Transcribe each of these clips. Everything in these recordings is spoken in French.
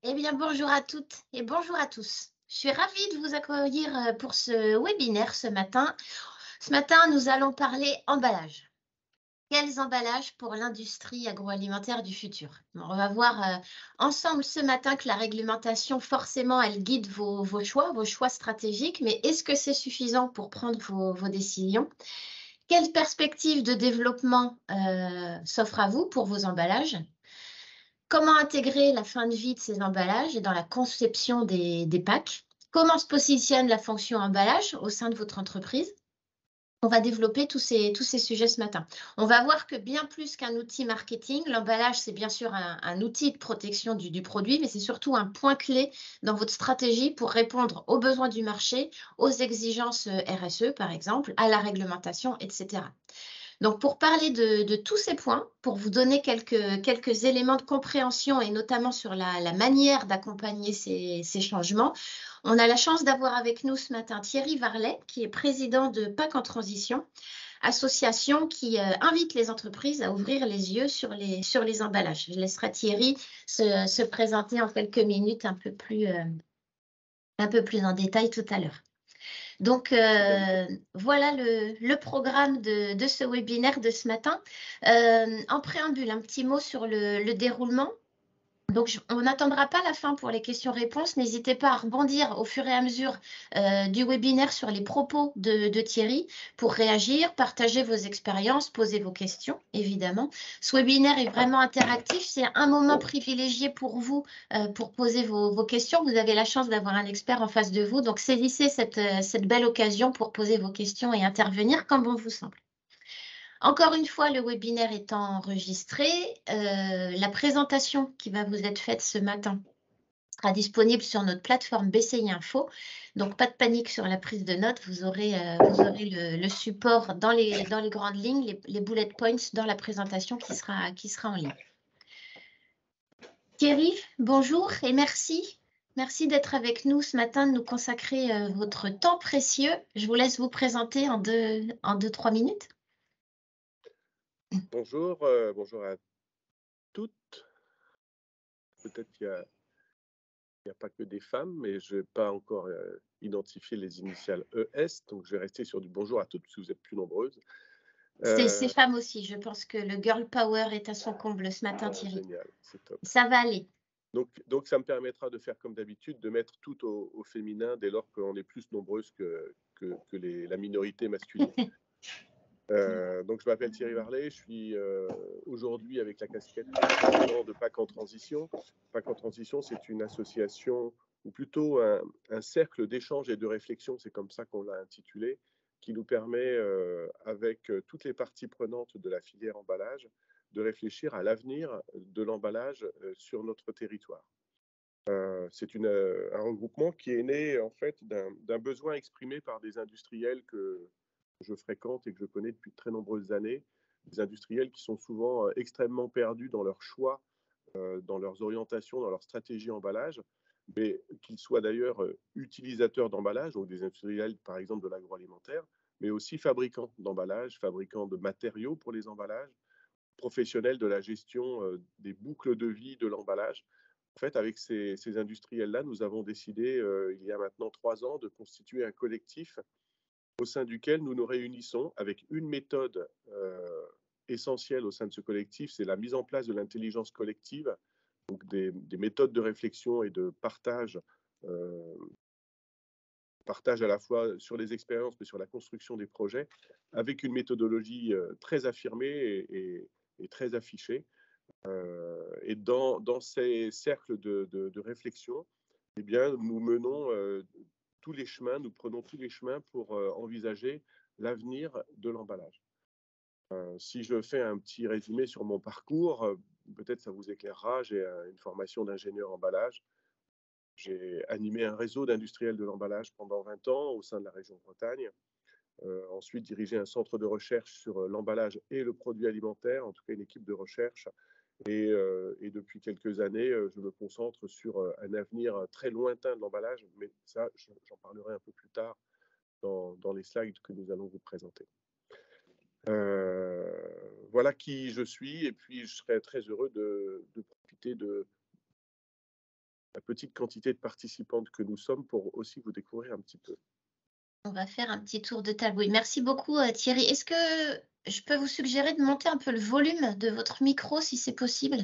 Eh bien, bonjour à toutes et bonjour à tous. Je suis ravie de vous accueillir pour ce webinaire ce matin. Ce matin, nous allons parler emballage. Quels emballages pour l'industrie agroalimentaire du futur? On va voir ensemble ce matin que la réglementation, forcément, elle guide vos choix stratégiques, mais est-ce que c'est suffisant pour prendre vos décisions? Quelle perspective de développement s'offre à vous pour vos emballages? Comment intégrer la fin de vie de ces emballages dans la conception des packs? Comment se positionne la fonction emballage au sein de votre entreprise? On va développer tous ces sujets ce matin. On va voir que bien plus qu'un outil marketing, l'emballage, c'est bien sûr un outil de protection du produit, mais c'est surtout un point clé dans votre stratégie pour répondre aux besoins du marché, aux exigences RSE, par exemple, à la réglementation, etc. Donc, pour parler de tous ces points, pour vous donner quelques éléments de compréhension et notamment sur la manière d'accompagner ces changements, on a la chance d'avoir avec nous ce matin Thierry Varlet, qui est président de PAC en Transition, association qui invite les entreprises à ouvrir les yeux sur les emballages. Je laisserai Thierry se présenter en quelques minutes un peu plus en détail tout à l'heure. Donc, Merci Daniel. voilà le programme de ce webinaire de ce matin. En préambule, un petit mot sur le déroulement. Donc, on n'attendra pas la fin pour les questions-réponses. N'hésitez pas à rebondir au fur et à mesure du webinaire sur les propos de Thierry pour réagir, partager vos expériences, poser vos questions, évidemment. Ce webinaire est vraiment interactif. C'est un moment privilégié pour vous pour poser vos questions. Vous avez la chance d'avoir un expert en face de vous. Donc, saisissez cette belle occasion pour poser vos questions et intervenir comme bon vous semble. Encore une fois, le webinaire est enregistré. La présentation qui va vous être faite ce matin sera disponible sur notre plateforme BCI Info. Donc, pas de panique sur la prise de notes. Vous aurez le support dans les grandes lignes, les bullet points dans la présentation qui sera en ligne. Thierry, bonjour et merci. Merci d'être avec nous ce matin, de nous consacrer votre temps précieux. Je vous laisse vous présenter en 2-3 minutes. Bonjour, bonjour à toutes. Peut-être qu'il y a pas que des femmes, mais je n'ai pas encore identifié les initiales ES, donc je vais rester sur du bonjour à toutes, parce que vous êtes plus nombreuses. Ces femmes aussi, je pense que le girl power est à son comble ce matin, Thierry. Génial, c'est top. Ça va aller. Donc ça me permettra de faire comme d'habitude, de mettre tout au féminin dès lors qu'on est plus nombreuses que la minorité masculine. Donc je m'appelle Thierry Varlet, je suis aujourd'hui avec la casquette de président de PAC en Transition. PAC en Transition, c'est une association, ou plutôt un cercle d'échange et de réflexion, c'est comme ça qu'on l'a intitulé, qui nous permet, avec toutes les parties prenantes de la filière emballage, de réfléchir à l'avenir de l'emballage sur notre territoire. C'est un regroupement qui est né en fait d'un besoin exprimé par des industriels que je fréquente et que je connais depuis de très nombreuses années, des industriels qui sont souvent extrêmement perdus dans leurs choix, dans leurs orientations, dans leur stratégie emballage, mais qu'ils soient d'ailleurs utilisateurs d'emballage, donc des industriels par exemple de l'agroalimentaire, mais aussi fabricants d'emballage, fabricants de matériaux pour les emballages, professionnels de la gestion des boucles de vie de l'emballage. En fait, avec ces industriels-là, nous avons décidé, il y a maintenant 3 ans, de constituer un collectif au sein duquel nous nous réunissons avec une méthode essentielle au sein de ce collectif, c'est la mise en place de l'intelligence collective, donc des méthodes de réflexion et de euh, partage à la fois sur les expériences, mais sur la construction des projets, avec une méthodologie très affirmée et très affichée. Et dans ces cercles de réflexion, eh bien, nous menons tous les chemins, nous prenons tous les chemins pour envisager l'avenir de l'emballage. Si je fais un petit résumé sur mon parcours, peut-être ça vous éclairera. J'ai une formation d'ingénieur emballage. J'ai animé un réseau d'industriels de l'emballage pendant 20 ans au sein de la région Bretagne. Ensuite, dirigé un centre de recherche sur l'emballage et le produit alimentaire, en tout cas une équipe de recherche. Et depuis quelques années, je me concentre sur un avenir très lointain de l'emballage, mais ça, j'en parlerai un peu plus tard dans les slides que nous allons vous présenter. Voilà qui je suis, et puis je serais très heureux de profiter de la petite quantité de participantes que nous sommes pour aussi vous découvrir un petit peu. On va faire un petit tour de table. Oui, merci beaucoup Thierry. Est-ce que je peux vous suggérer de monter un peu le volume de votre micro si c'est possible?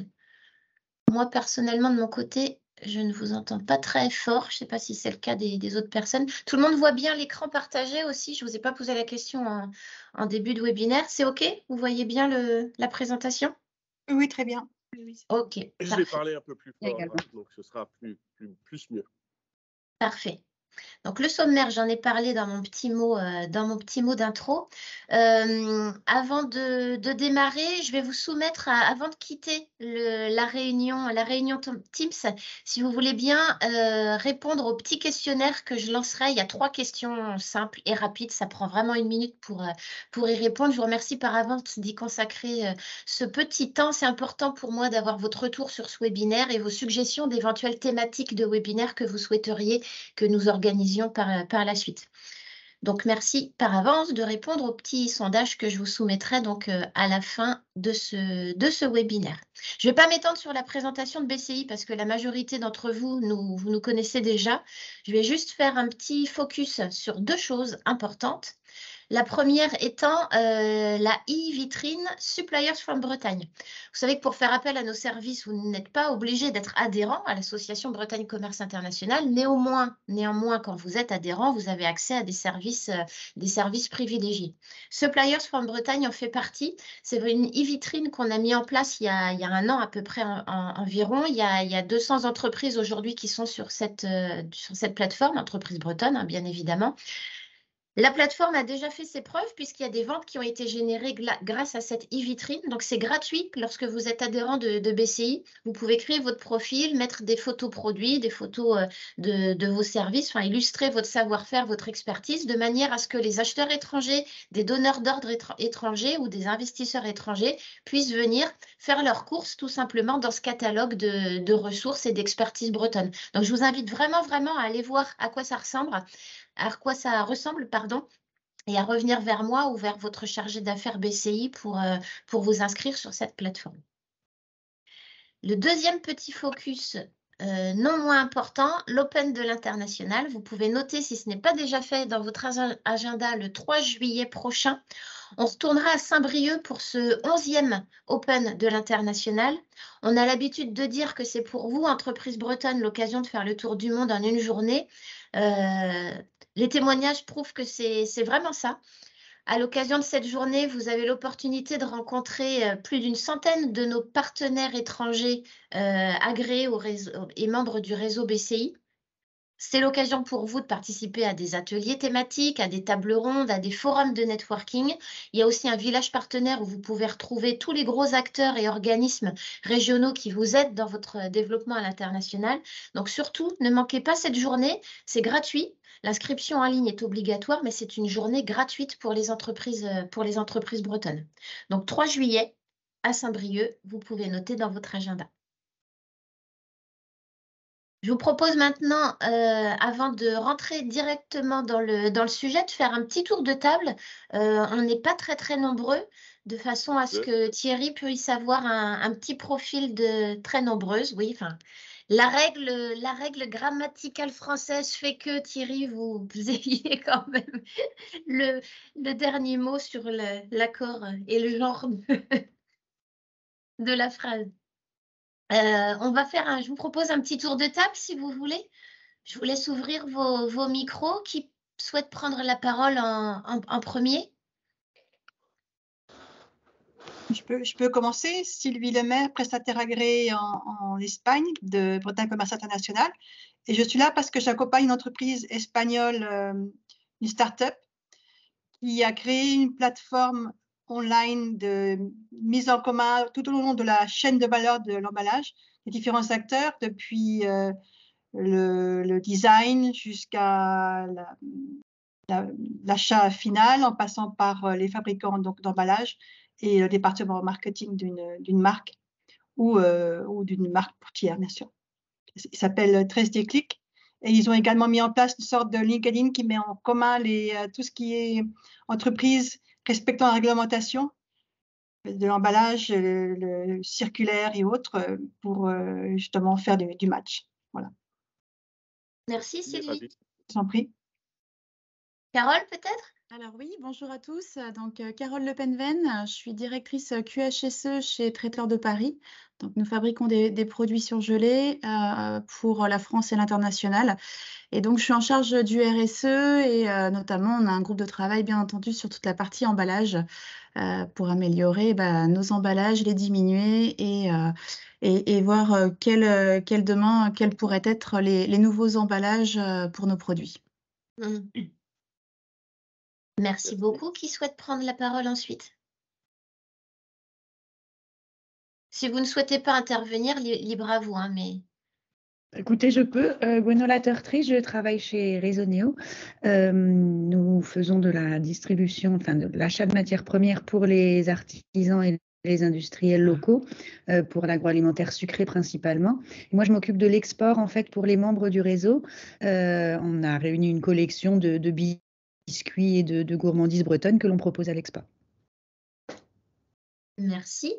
Moi, personnellement, de mon côté, je ne vous entends pas très fort. Je ne sais pas si c'est le cas des autres personnes. Tout le monde voit bien l'écran partagé aussi. Je ne vous ai pas posé la question en début de webinaire. C'est OK? Vous voyez bien la présentation? Oui, très bien. Oui, OK, Je parfait. vais parler un peu plus fort, hein, donc ce sera plus mieux. Parfait. Donc le sommaire, j'en ai parlé dans mon petit mot d'intro. Avant de démarrer, je vais vous soumettre, avant de quitter la réunion Teams, si vous voulez bien répondre au petit questionnaire que je lancerai. Il y a 3 questions simples et rapides. Ça prend vraiment 1 minute pour y répondre. Je vous remercie par avance d'y consacrer ce petit temps. C'est important pour moi d'avoir votre retour sur ce webinaire et vos suggestions d'éventuelles thématiques de webinaire que vous souhaiteriez que nous organisions par la suite. Donc, merci par avance de répondre au petit sondage que je vous soumettrai donc à la fin de ce webinaire. Je ne vais pas m'étendre sur la présentation de BCI parce que la majorité d'entre vous nous connaissez déjà. Je vais juste faire un petit focus sur 2 choses importantes. La première étant la e-vitrine Suppliers from Bretagne. Vous savez que pour faire appel à nos services, vous n'êtes pas obligé d'être adhérent à l'association Bretagne Commerce International. Néanmoins, quand vous êtes adhérent, vous avez accès à des services privilégiés. Suppliers from Bretagne en fait partie. C'est une e-vitrine qu'on a mis en place il y a 1 an à peu près environ. Il y a 200 entreprises aujourd'hui qui sont sur cette plateforme, entreprises bretonnes, hein, bien évidemment. La plateforme a déjà fait ses preuves puisqu'il y a des ventes qui ont été générées grâce à cette e-vitrine. Donc, c'est gratuit lorsque vous êtes adhérent de BCI. Vous pouvez créer votre profil, mettre des photos produits, des photos de vos services, enfin, illustrer votre savoir-faire, votre expertise, de manière à ce que les acheteurs étrangers, des donneurs d'ordre étrangers ou des investisseurs étrangers puissent venir faire leurs courses tout simplement dans ce catalogue de ressources et d'expertise bretonne. Donc, je vous invite vraiment à aller voir à quoi ça ressemble. Et à revenir vers moi ou vers votre chargé d'affaires BCI pour vous inscrire sur cette plateforme. Le deuxième petit focus, non moins important, l'Open de l'international. Vous pouvez noter, si ce n'est pas déjà fait dans votre agenda, le 3 juillet prochain. On retournera à Saint-Brieuc pour ce 11e Open de l'international. On a l'habitude de dire que c'est pour vous, entreprise bretonne, l'occasion de faire le tour du monde en 1 journée. Les témoignages prouvent que c'est vraiment ça. À l'occasion de cette journée, vous avez l'opportunité de rencontrer plus d'1 centaine de nos partenaires étrangers agréés au réseau et membres du réseau BCI. C'est l'occasion pour vous de participer à des ateliers thématiques, à des tables rondes, à des forums de networking. Il y a aussi un village partenaire où vous pouvez retrouver tous les gros acteurs et organismes régionaux qui vous aident dans votre développement à l'international. Donc surtout, ne manquez pas cette journée, c'est gratuit. L'inscription en ligne est obligatoire, mais c'est une journée gratuite pour les entreprises bretonnes. Donc 3 juillet à Saint-Brieuc, vous pouvez noter dans votre agenda. Je vous propose maintenant, avant de rentrer directement dans le sujet, de faire un petit tour de table. On n'est pas très nombreux, de façon à ce que Thierry puisse avoir un petit profil de très nombreuses. Oui, enfin, la règle grammaticale française fait que Thierry, vous ayez quand même le dernier mot sur l'accord et le genre de la phrase. Je vous propose un petit tour de table si vous voulez. Je vous laisse ouvrir vos micros. Qui souhaite prendre la parole en premier? Je peux commencer. Sylvie Lemaire, prestataire agréée en Espagne de Bretagne Commerce International. Et je suis là parce que j'accompagne une entreprise espagnole, une start-up, qui a créé une plateforme online de mise en commun tout au long de la chaîne de valeur de l'emballage, des différents acteurs, depuis le design jusqu'à l'achat final, en passant par les fabricants d'emballage et le département marketing d'une marque ou d'une marque tiers, bien sûr. Il s'appelle 13 déclics. Et ils ont également mis en place une sorte de LinkedIn qui met en commun tout ce qui est entreprise respectant la réglementation de l'emballage, le circulaire et autres, pour justement faire du match. Voilà. Merci Sylvie. Ravi. Je t'en prie. Carole, peut-être? Alors oui, bonjour à tous. Donc Carole Le Penven, je suis directrice QHSE chez Traiteur de Paris. Donc nous fabriquons des produits surgelés pour la France et l'international. Et donc je suis en charge du RSE et notamment on a un groupe de travail bien entendu sur toute la partie emballage pour améliorer nos emballages, les diminuer et voir quels pourraient être les nouveaux emballages pour nos produits. Merci beaucoup. Qui souhaite prendre la parole ensuite? Si vous ne souhaitez pas intervenir, libre à vous, hein, mais... Écoutez, je peux. Gwenola Tertri, je travaille chez Resoneo. Nous faisons de la distribution, enfin de l'achat de matières premières pour les artisans et les industriels locaux, pour l'agroalimentaire sucré principalement. Et moi, je m'occupe de l'export en fait pour les membres du réseau. On a réuni une collection de biscuits et de gourmandises bretonnes que l'on propose à l'export. Merci.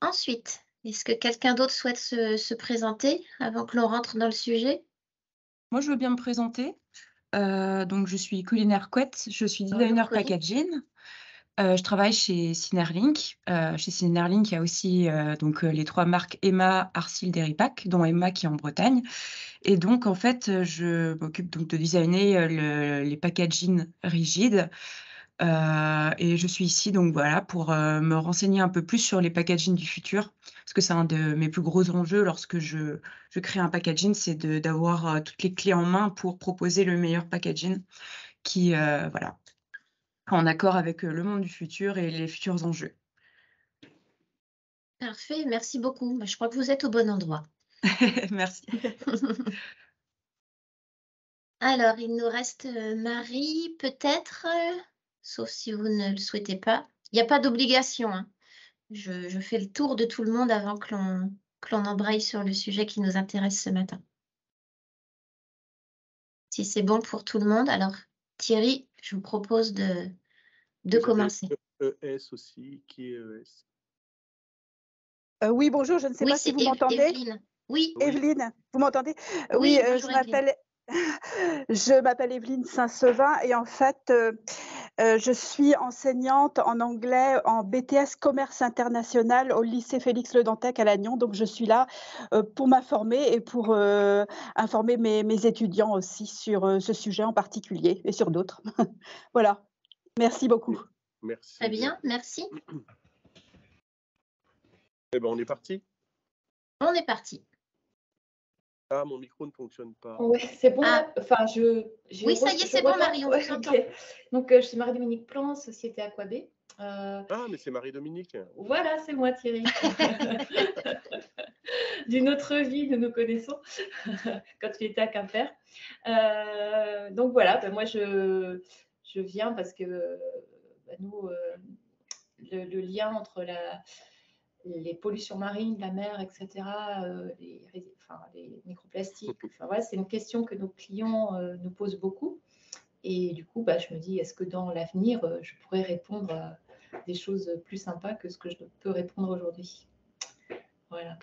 Ensuite, est-ce que quelqu'un d'autre souhaite se présenter avant que l'on rentre dans le sujet? Moi, je veux bien me présenter. Donc, je suis culinaire couette, je suis designer Colline. packaging. Je travaille chez Synerlink. Chez Synerlink, il y a aussi donc, les 3 marques Emma, Arcil, Deripac, dont Emma qui est en Bretagne. Et donc, en fait, je m'occupe donc de designer les packaging rigides. Et je suis ici donc voilà pour me renseigner un peu plus sur les packaging du futur, parce que c'est un de mes plus gros enjeux lorsque je crée un packaging, c'est d'avoir toutes les clés en main pour proposer le meilleur packaging qui voilà, en accord avec le monde du futur et les futurs enjeux. Parfait, merci beaucoup. Je crois que vous êtes au bon endroit. Merci. Alors, il nous reste Marie, peut-être, sauf si vous ne le souhaitez pas. Il n'y a pas d'obligation, hein. Je fais le tour de tout le monde avant que l'on embraye sur le sujet qui nous intéresse ce matin. Si c'est bon pour tout le monde, alors Thierry, je vous propose de commencer. ES aussi, qui est ES? Oui, bonjour, je ne sais Oui, pas si c'est vous m'entendez. Evelyne. Oui. Evelyne, vous m'entendez? Oui, Oui, bonjour, Evelyne. je m'appelle Evelyne Saint-Sevin et en fait, je suis enseignante en anglais en BTS Commerce International au lycée Félix Le Dantec à Lannion. Donc, je suis là pour m'informer et pour informer mes étudiants aussi sur ce sujet en particulier et sur d'autres. Voilà, merci beaucoup. Merci. Très bien, merci. Eh ben, on est parti. On est parti. Ah, mon micro ne fonctionne pas. Oui, c'est bon. Ah. Enfin, Oui, ça y est, c'est bon, Marie, on vous entend. Okay. Donc, je suis Marie-Dominique Plan, Société Aquabé. Ah, mais c'est Marie-Dominique. Voilà, c'est moi, Thierry. D'une autre vie, nous nous connaissons quand tu étais à Quimper. Donc, voilà, moi, je viens parce que nous, le lien entre les pollutions marines, la mer, etc., les microplastiques. Enfin, voilà, c'est une question que nos clients nous posent beaucoup. Et du coup, je me dis, est-ce que dans l'avenir, je pourrais répondre à des choses plus sympas que ce que je peux répondre aujourd'hui? Voilà.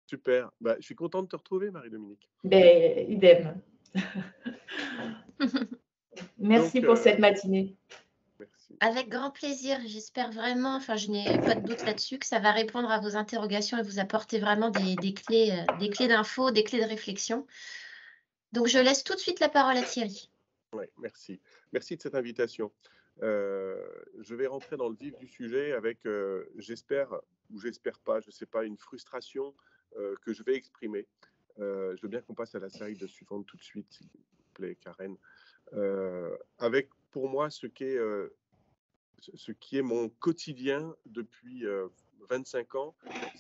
Super. Je suis content de te retrouver, Marie-Dominique. Idem. Merci pour cette matinée. Merci. Avec grand plaisir, j'espère vraiment, enfin je n'ai pas de doute là-dessus, que ça va répondre à vos interrogations et vous apporter vraiment des clés d'infos, des clés de réflexion. Donc je laisse tout de suite la parole à Thierry. Oui, merci. Merci de cette invitation. Je vais rentrer dans le vif du sujet avec, j'espère ou j'espère pas, je ne sais pas, une frustration que je vais exprimer. Je veux bien qu'on passe à la slide suivante tout de suite, s'il vous plaît, Karen. Avec pour moi ce qui est mon quotidien depuis 25 ans,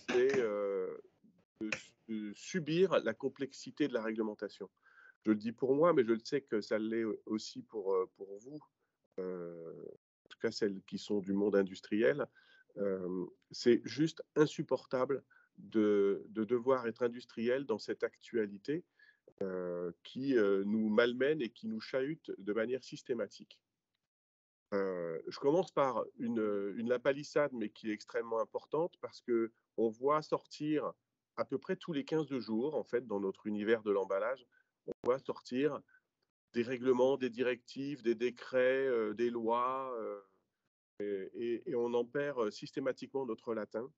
c'est de subir la complexité de la réglementation. Je le dis pour moi, mais je le sais que ça l'est aussi pour vous, en tout cas celles qui sont du monde industriel. C'est juste insupportable de devoir être industriel dans cette actualité qui nous malmène et qui nous chahute de manière systématique. Je commence par la palissade, mais qui est extrêmement importante parce qu'on voit sortir à peu près tous les 15 jours, en fait, dans notre univers de l'emballage, on voit sortir des règlements, des directives, des décrets, des lois, et on en perd systématiquement notre latin.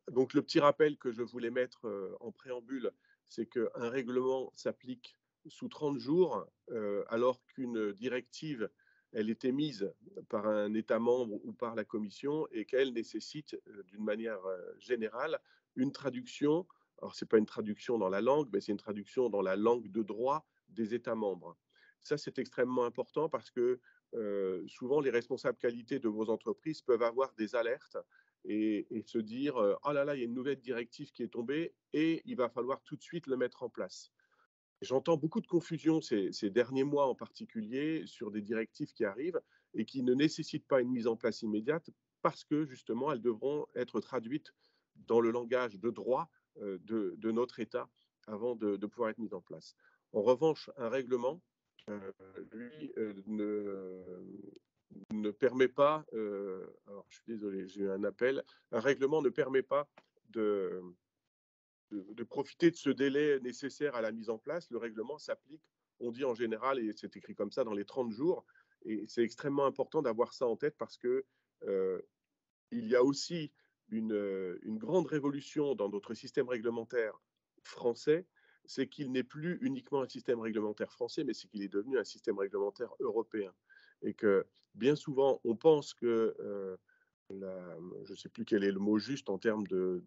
Donc le petit rappel que je voulais mettre en préambule, c'est qu'un règlement s'applique sous 30 jours, alors qu'une directive, elle est émise par un État membre ou par la Commission et qu'elle nécessite d'une manière générale une traduction. Alors ce n'est pas une traduction dans la langue, mais c'est une traduction dans la langue de droit des États membres. Ça, c'est extrêmement important parce que souvent les responsables qualité de vos entreprises peuvent avoir des alertes et se dire « Oh là là, il y a une nouvelle directive qui est tombée et il va falloir tout de suite le mettre en place ». J'entends beaucoup de confusion ces derniers mois en particulier sur des directives qui arrivent et qui ne nécessitent pas une mise en place immédiate parce que justement elles devront être traduites dans le langage de droit de notre État avant de pouvoir être mises en place. En revanche, un règlement, lui, ne permet pas, alors je suis désolé, j'ai eu un appel, un règlement ne permet pas de profiter de ce délai nécessaire à la mise en place. Le règlement s'applique, on dit en général, et c'est écrit comme ça, dans les 30 jours. Et c'est extrêmement important d'avoir ça en tête parce que il y a aussi une grande révolution dans notre système réglementaire français, c'est qu'il n'est plus uniquement un système réglementaire français, mais c'est qu'il est devenu un système réglementaire européen. Et que bien souvent, on pense que, je ne sais plus quel est le mot juste en termes de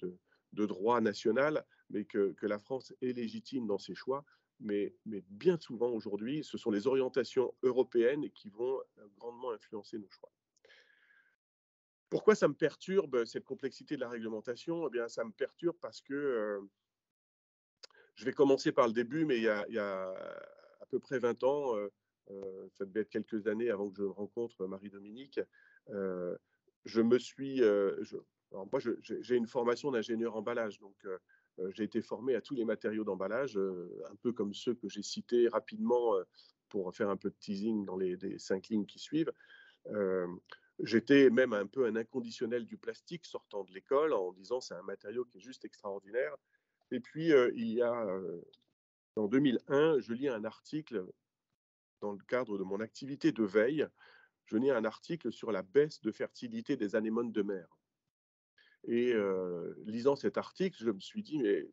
droit national, mais que la France est légitime dans ses choix. Mais bien souvent aujourd'hui, ce sont les orientations européennes qui vont grandement influencer nos choix. Pourquoi ça me perturbe, cette complexité de la réglementation? Eh bien, ça me perturbe parce que, je vais commencer par le début, mais il y a à peu près 20 ans, ça devait être quelques années avant que je rencontre Marie-Dominique, je me suis, alors moi, j'ai une formation d'ingénieur emballage, donc j'ai été formé à tous les matériaux d'emballage, un peu comme ceux que j'ai cités rapidement pour faire un peu de teasing dans les 5 lignes qui suivent. J'étais même un peu un inconditionnel du plastique sortant de l'école en disant c'est un matériau qui est juste extraordinaire. Et puis, en 2001, je lis un article dans le cadre de mon activité de veille. Je lis un article sur la baisse de fertilité des anémones de mer. Et lisant cet article, je me suis dit, mais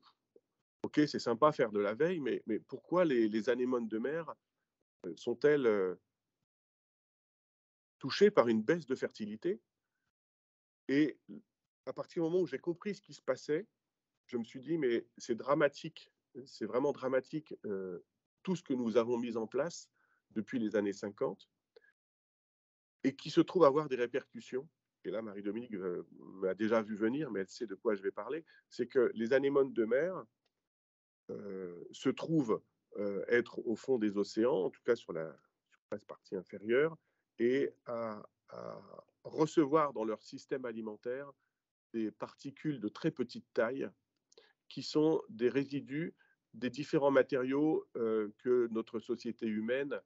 ok, c'est sympa faire de la veille, mais pourquoi les anémones de mer sont-elles touchées par une baisse de fertilité? Et à partir du moment où j'ai compris ce qui se passait, je me suis dit, mais c'est dramatique, c'est vraiment dramatique tout ce que nous avons mis en place depuis les années 50 et qui se trouve avoir des répercussions. Et là, Marie-Dominique m'a déjà vu venir, mais elle sait de quoi je vais parler. C'est que les anémones de mer se trouvent être au fond des océans, en tout cas sur la partie inférieure, et à recevoir dans leur système alimentaire des particules de très petite taille qui sont des résidus des différents matériaux que notre société humaine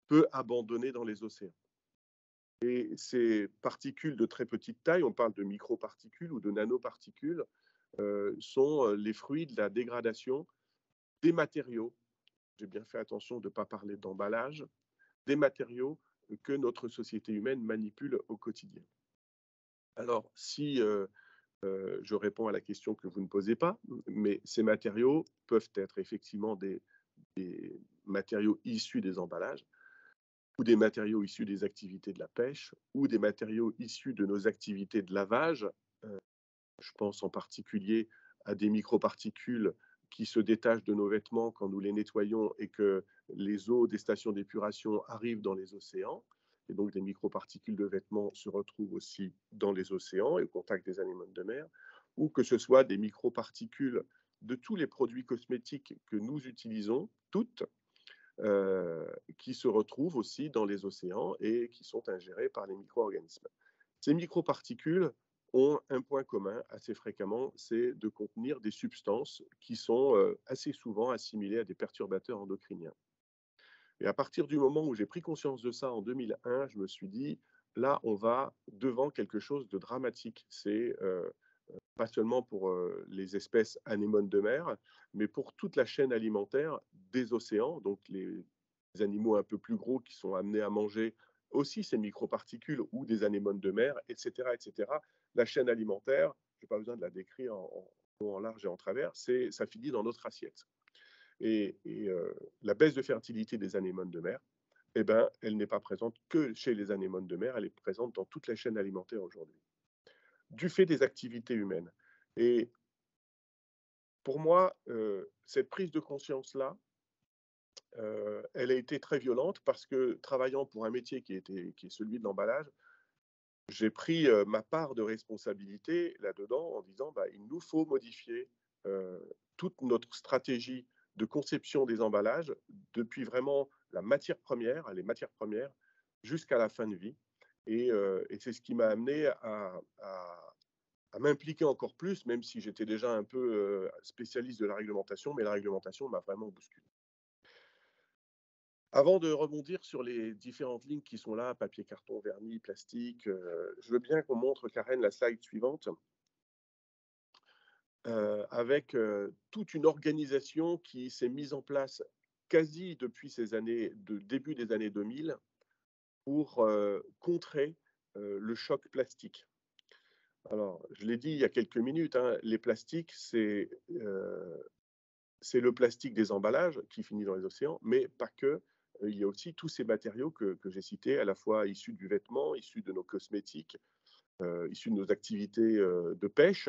peut abandonner dans les océans. Et ces particules de très petite taille, on parle de microparticules ou de nanoparticules, sont les fruits de la dégradation des matériaux. J'ai bien fait attention de ne pas parler d'emballage, des matériaux que notre société humaine manipule au quotidien. Alors, si je réponds à la question que vous ne posez pas, mais ces matériaux peuvent être effectivement des matériaux issus des emballages, ou des matériaux issus des activités de la pêche, ou des matériaux issus de nos activités de lavage. Je pense en particulier à des microparticules qui se détachent de nos vêtements quand nous les nettoyons et que les eaux des stations d'épuration arrivent dans les océans. Et donc, des microparticules de vêtements se retrouvent aussi dans les océans et au contact des anémones de mer, ou que ce soit des microparticules de tous les produits cosmétiques que nous utilisons, toutes, qui se retrouvent aussi dans les océans et qui sont ingérés par les micro-organismes. Ces microparticules ont un point commun assez fréquemment, c'est de contenir des substances qui sont assez souvent assimilées à des perturbateurs endocriniens. Et à partir du moment où j'ai pris conscience de ça en 2001, je me suis dit, là, on va devant quelque chose de dramatique. C'est pas seulement pour les espèces anémones de mer, mais pour toute la chaîne alimentaire des océans, donc les animaux un peu plus gros qui sont amenés à manger aussi ces microparticules ou des anémones de mer, etc., etc. La chaîne alimentaire, je n'ai pas besoin de la décrire en large et en travers, ça finit dans notre assiette. Et la baisse de fertilité des anémones de mer, eh ben, elle n'est pas présente que chez les anémones de mer, elle est présente dans toute la chaîne alimentaire aujourd'hui, du fait des activités humaines. Et pour moi, cette prise de conscience-là, elle a été très violente parce que travaillant pour un métier qui est celui de l'emballage, j'ai pris ma part de responsabilité là-dedans en disant il nous faut modifier toute notre stratégie de conception des emballages depuis vraiment les matières premières jusqu'à la fin de vie. Et c'est ce qui m'a amené à m'impliquer encore plus, même si j'étais déjà un peu spécialiste de la réglementation, mais la réglementation m'a vraiment bousculé. Avant de rebondir sur les différentes lignes qui sont là, papier, carton, vernis, plastique, je veux bien qu'on montre, Karen, la slide suivante, avec toute une organisation qui s'est mise en place quasi depuis début des années 2000 pour contrer le choc plastique. Alors, je l'ai dit il y a quelques minutes, hein, les plastiques, c'est le plastique des emballages qui finit dans les océans, mais pas que. Il y a aussi tous ces matériaux que j'ai cités, à la fois issus du vêtement, issus de nos cosmétiques, issus de nos activités de pêche,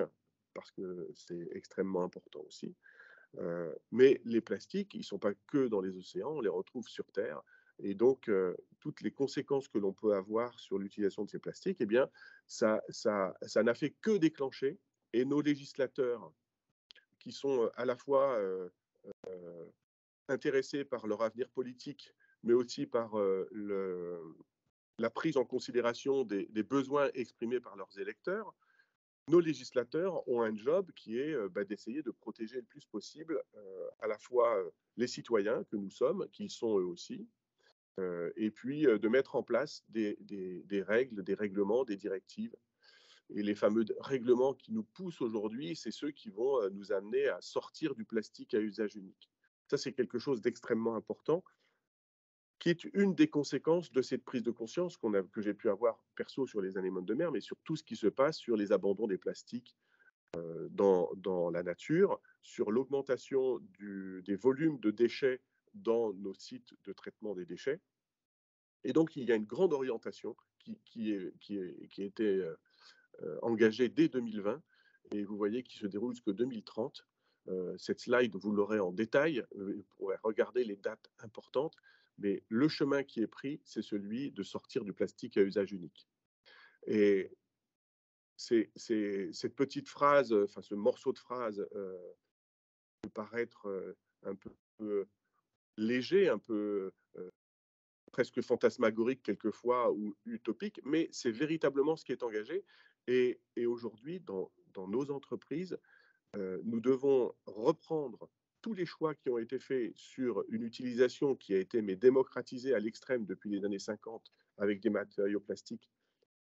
parce que c'est extrêmement important aussi. Mais les plastiques, ils ne sont pas que dans les océans, on les retrouve sur Terre. Et donc, toutes les conséquences que l'on peut avoir sur l'utilisation de ces plastiques, eh bien, ça n'a fait que déclencher. Et nos législateurs, qui sont à la fois intéressés par leur avenir politique, mais aussi par la prise en considération des besoins exprimés par leurs électeurs, nos législateurs ont un job qui est d'essayer de protéger le plus possible à la fois les citoyens que nous sommes, qui sont eux aussi, et puis de mettre en place des règles, des règlements, des directives. Et les fameux règlements qui nous poussent aujourd'hui, c'est ceux qui vont nous amener à sortir du plastique à usage unique. Ça, c'est quelque chose d'extrêmement important, qui est une des conséquences de cette prise de conscience que j'ai pu avoir perso sur les anémones de mer, mais sur tout ce qui se passe sur les abandons des plastiques dans la nature, sur l'augmentation des volumes de déchets dans nos sites de traitement des déchets. Et donc, il y a une grande orientation qui a été engagée dès 2020, et vous voyez qui se déroule jusqu'en 2030. Cette slide, vous l'aurez en détail, vous pourrez regarder les dates importantes, mais le chemin qui est pris, c'est celui de sortir du plastique à usage unique. Et cette petite phrase, enfin ce morceau de phrase peut paraître un peu léger, un peu presque fantasmagorique quelquefois ou utopique, mais c'est véritablement ce qui est engagé. Et aujourd'hui, dans nos entreprises, nous devons reprendre tous les choix qui ont été faits sur une utilisation qui a été démocratisée à l'extrême depuis les années 50 avec des matériaux plastiques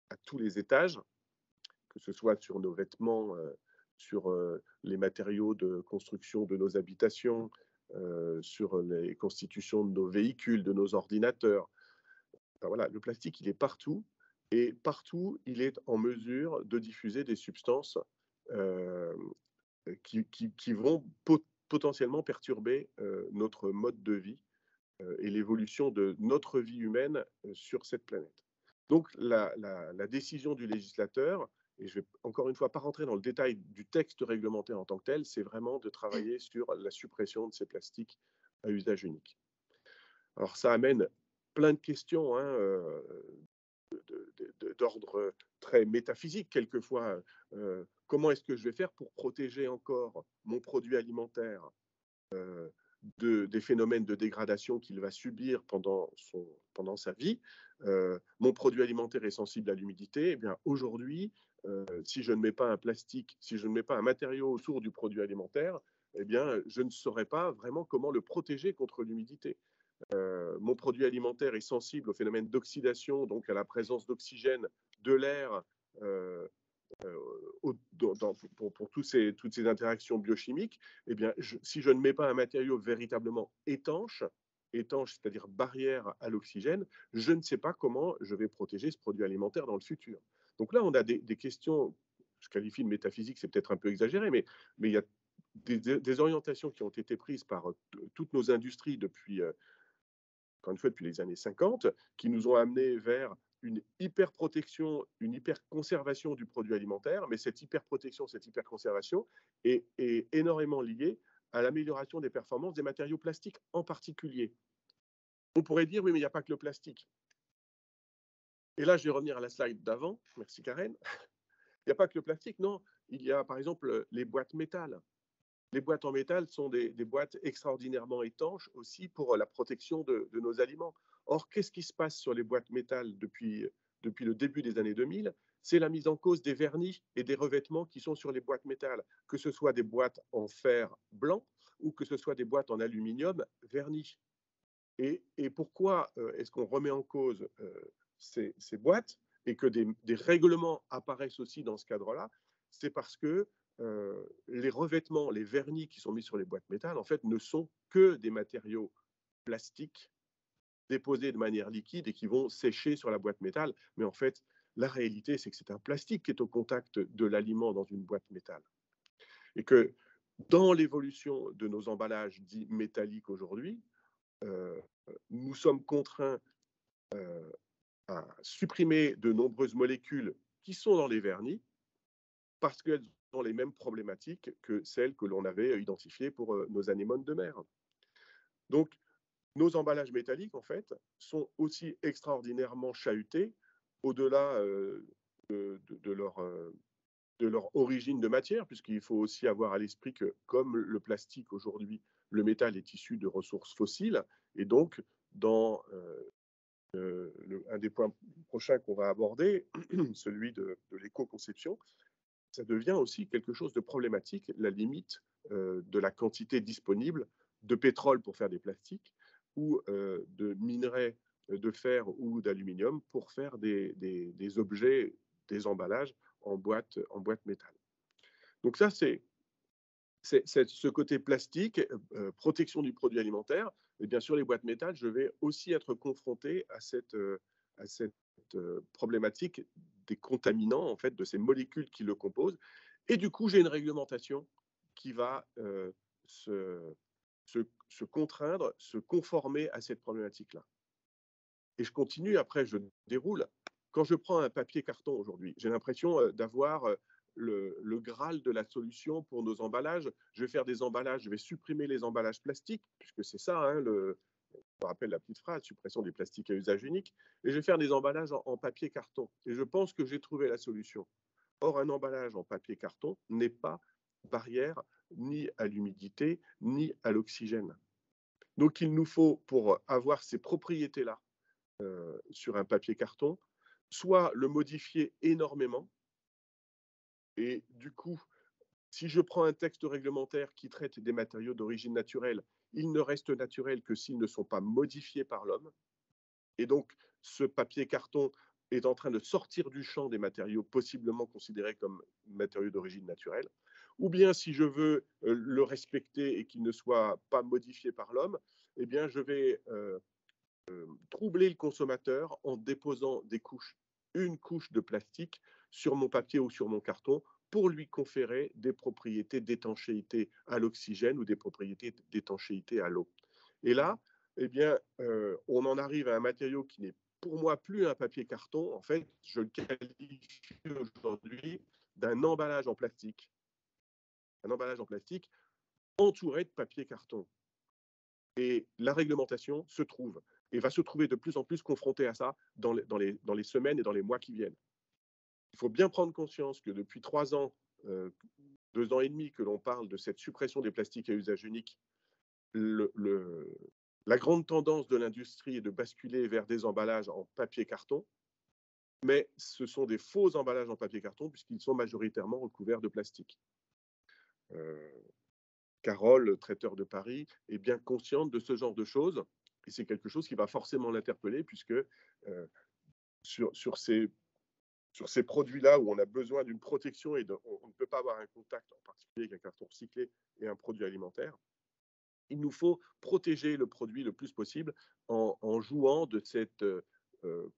à tous les étages, que ce soit sur nos vêtements, sur les matériaux de construction de nos habitations, sur les constitutions de nos véhicules, de nos ordinateurs. Enfin, voilà, le plastique, il est partout, et partout, il est en mesure de diffuser des substances qui vont potentiellement perturber notre mode de vie et l'évolution de notre vie humaine sur cette planète. Donc, la décision du législateur, et je ne vais encore une fois pas rentrer dans le détail du texte réglementaire en tant que tel, c'est vraiment de travailler sur la suppression de ces plastiques à usage unique. Alors, ça amène plein de questions d'ordre très métaphysique quelquefois. Comment est-ce que je vais faire pour protéger encore mon produit alimentaire des phénomènes de dégradation qu'il va subir pendant sa vie? Mon produit alimentaire est sensible à l'humidité. Eh bien, aujourd'hui, si je ne mets pas un plastique, si je ne mets pas un matériau autour du produit alimentaire, eh bien, je ne saurais pas vraiment comment le protéger contre l'humidité. Mon produit alimentaire est sensible au phénomène d'oxydation, donc à la présence d'oxygène de l'air pour toutes ces interactions biochimiques, eh bien, si je ne mets pas un matériau véritablement étanche, c'est-à-dire barrière à l'oxygène, je ne sais pas comment je vais protéger ce produit alimentaire dans le futur. Donc là, on a des questions, je qualifie de métaphysique, c'est peut-être un peu exagéré, mais il y a des orientations qui ont été prises par toutes nos industries depuis, encore une fois, depuis les années 50, qui nous ont amenés vers une hyper-protection, une hyper-conservation du produit alimentaire, mais cette hyper-protection, cette hyper-conservation est énormément liée à l'amélioration des performances des matériaux plastiques en particulier. On pourrait dire, oui, mais il n'y a pas que le plastique. Et là, je vais revenir à la slide d'avant. Merci, Karen. Il n'y a pas que le plastique, non. Il y a, par exemple, les boîtes métal. Les boîtes en métal sont des boîtes extraordinairement étanches aussi pour la protection de nos aliments. Or, qu'est-ce qui se passe sur les boîtes métal depuis le début des années 2000? C'est la mise en cause des vernis et des revêtements qui sont sur les boîtes métal, que ce soit des boîtes en fer blanc ou que ce soit des boîtes en aluminium vernis. Et pourquoi est-ce qu'on remet en cause ces boîtes et que des règlements apparaissent aussi dans ce cadre-là? C'est parce que les revêtements, les vernis qui sont mis sur les boîtes métal, en fait, ne sont que des matériaux plastiques déposés de manière liquide et qui vont sécher sur la boîte métal. Mais en fait, la réalité, c'est que c'est un plastique qui est au contact de l'aliment dans une boîte métal. Et que dans l'évolution de nos emballages dits métalliques aujourd'hui, nous sommes contraints à supprimer de nombreuses molécules qui sont dans les vernis parce qu'elles ont les mêmes problématiques que celles que l'on avait identifiées pour nos anémones de mer. Donc, nos emballages métalliques, en fait, sont aussi extraordinairement chahutés au-delà de leur origine de matière, puisqu'il faut aussi avoir à l'esprit que, comme le plastique aujourd'hui, le métal est issu de ressources fossiles, et donc, dans un des points prochains qu'on va aborder, celui de l'éco-conception, ça devient aussi quelque chose de problématique, la limite de la quantité disponible de pétrole pour faire des plastiques ou de minerais de fer ou d'aluminium pour faire des objets, des emballages en boîte métal. Donc ça, c'est ce côté plastique, protection du produit alimentaire. Et bien sûr, les boîtes métal, je vais aussi être confronté à cette problématique des contaminants, en fait, de ces molécules qui le composent. Et du coup, j'ai une réglementation qui va se contraindre, se conformer à cette problématique-là. Et je continue, après, je déroule. Quand je prends un papier carton aujourd'hui, j'ai l'impression d'avoir le Graal de la solution pour nos emballages. Je vais faire des emballages, je vais supprimer les emballages plastiques, puisque c'est ça, hein, je me rappelle la petite phrase, suppression des plastiques à usage unique, et je vais faire des emballages en papier carton. Et je pense que j'ai trouvé la solution. Or, un emballage en papier carton n'est pas barrière ni à l'humidité, ni à l'oxygène. Donc, il nous faut, pour avoir ces propriétés-là sur un papier carton, soit le modifier énormément, et du coup, si je prends un texte réglementaire qui traite des matériaux d'origine naturelle, ils ne restent naturels que s'ils ne sont pas modifiés par l'homme. Et donc, ce papier carton est en train de sortir du champ des matériaux possiblement considérés comme matériaux d'origine naturelle. Ou bien, si je veux le respecter et qu'il ne soit pas modifié par l'homme, eh bien, je vais troubler le consommateur en déposant une couche de plastique sur mon papier ou sur mon carton pour lui conférer des propriétés d'étanchéité à l'oxygène ou des propriétés d'étanchéité à l'eau. Et là, eh bien, on en arrive à un matériau qui n'est pour moi plus un papier carton. En fait, je le qualifie aujourd'hui d'un emballage en plastique. Un emballage en plastique entouré de papier carton. Et la réglementation se trouve et va se trouver de plus en plus confrontée à ça dans les semaines et dans les mois qui viennent. Il faut bien prendre conscience que depuis 3 ans, 2 ans et demi que l'on parle de cette suppression des plastiques à usage unique, la grande tendance de l'industrie est de basculer vers des emballages en papier-carton, mais ce sont des faux emballages en papier-carton puisqu'ils sont majoritairement recouverts de plastique. Carole, traiteur de Paris, est bien consciente de ce genre de choses et c'est quelque chose qui va forcément l'interpeller puisque sur ces sur ces produits-là où on a besoin d'une protection et on ne peut pas avoir un contact, en particulier avec un carton recyclé et un produit alimentaire, il nous faut protéger le produit le plus possible en jouant de cette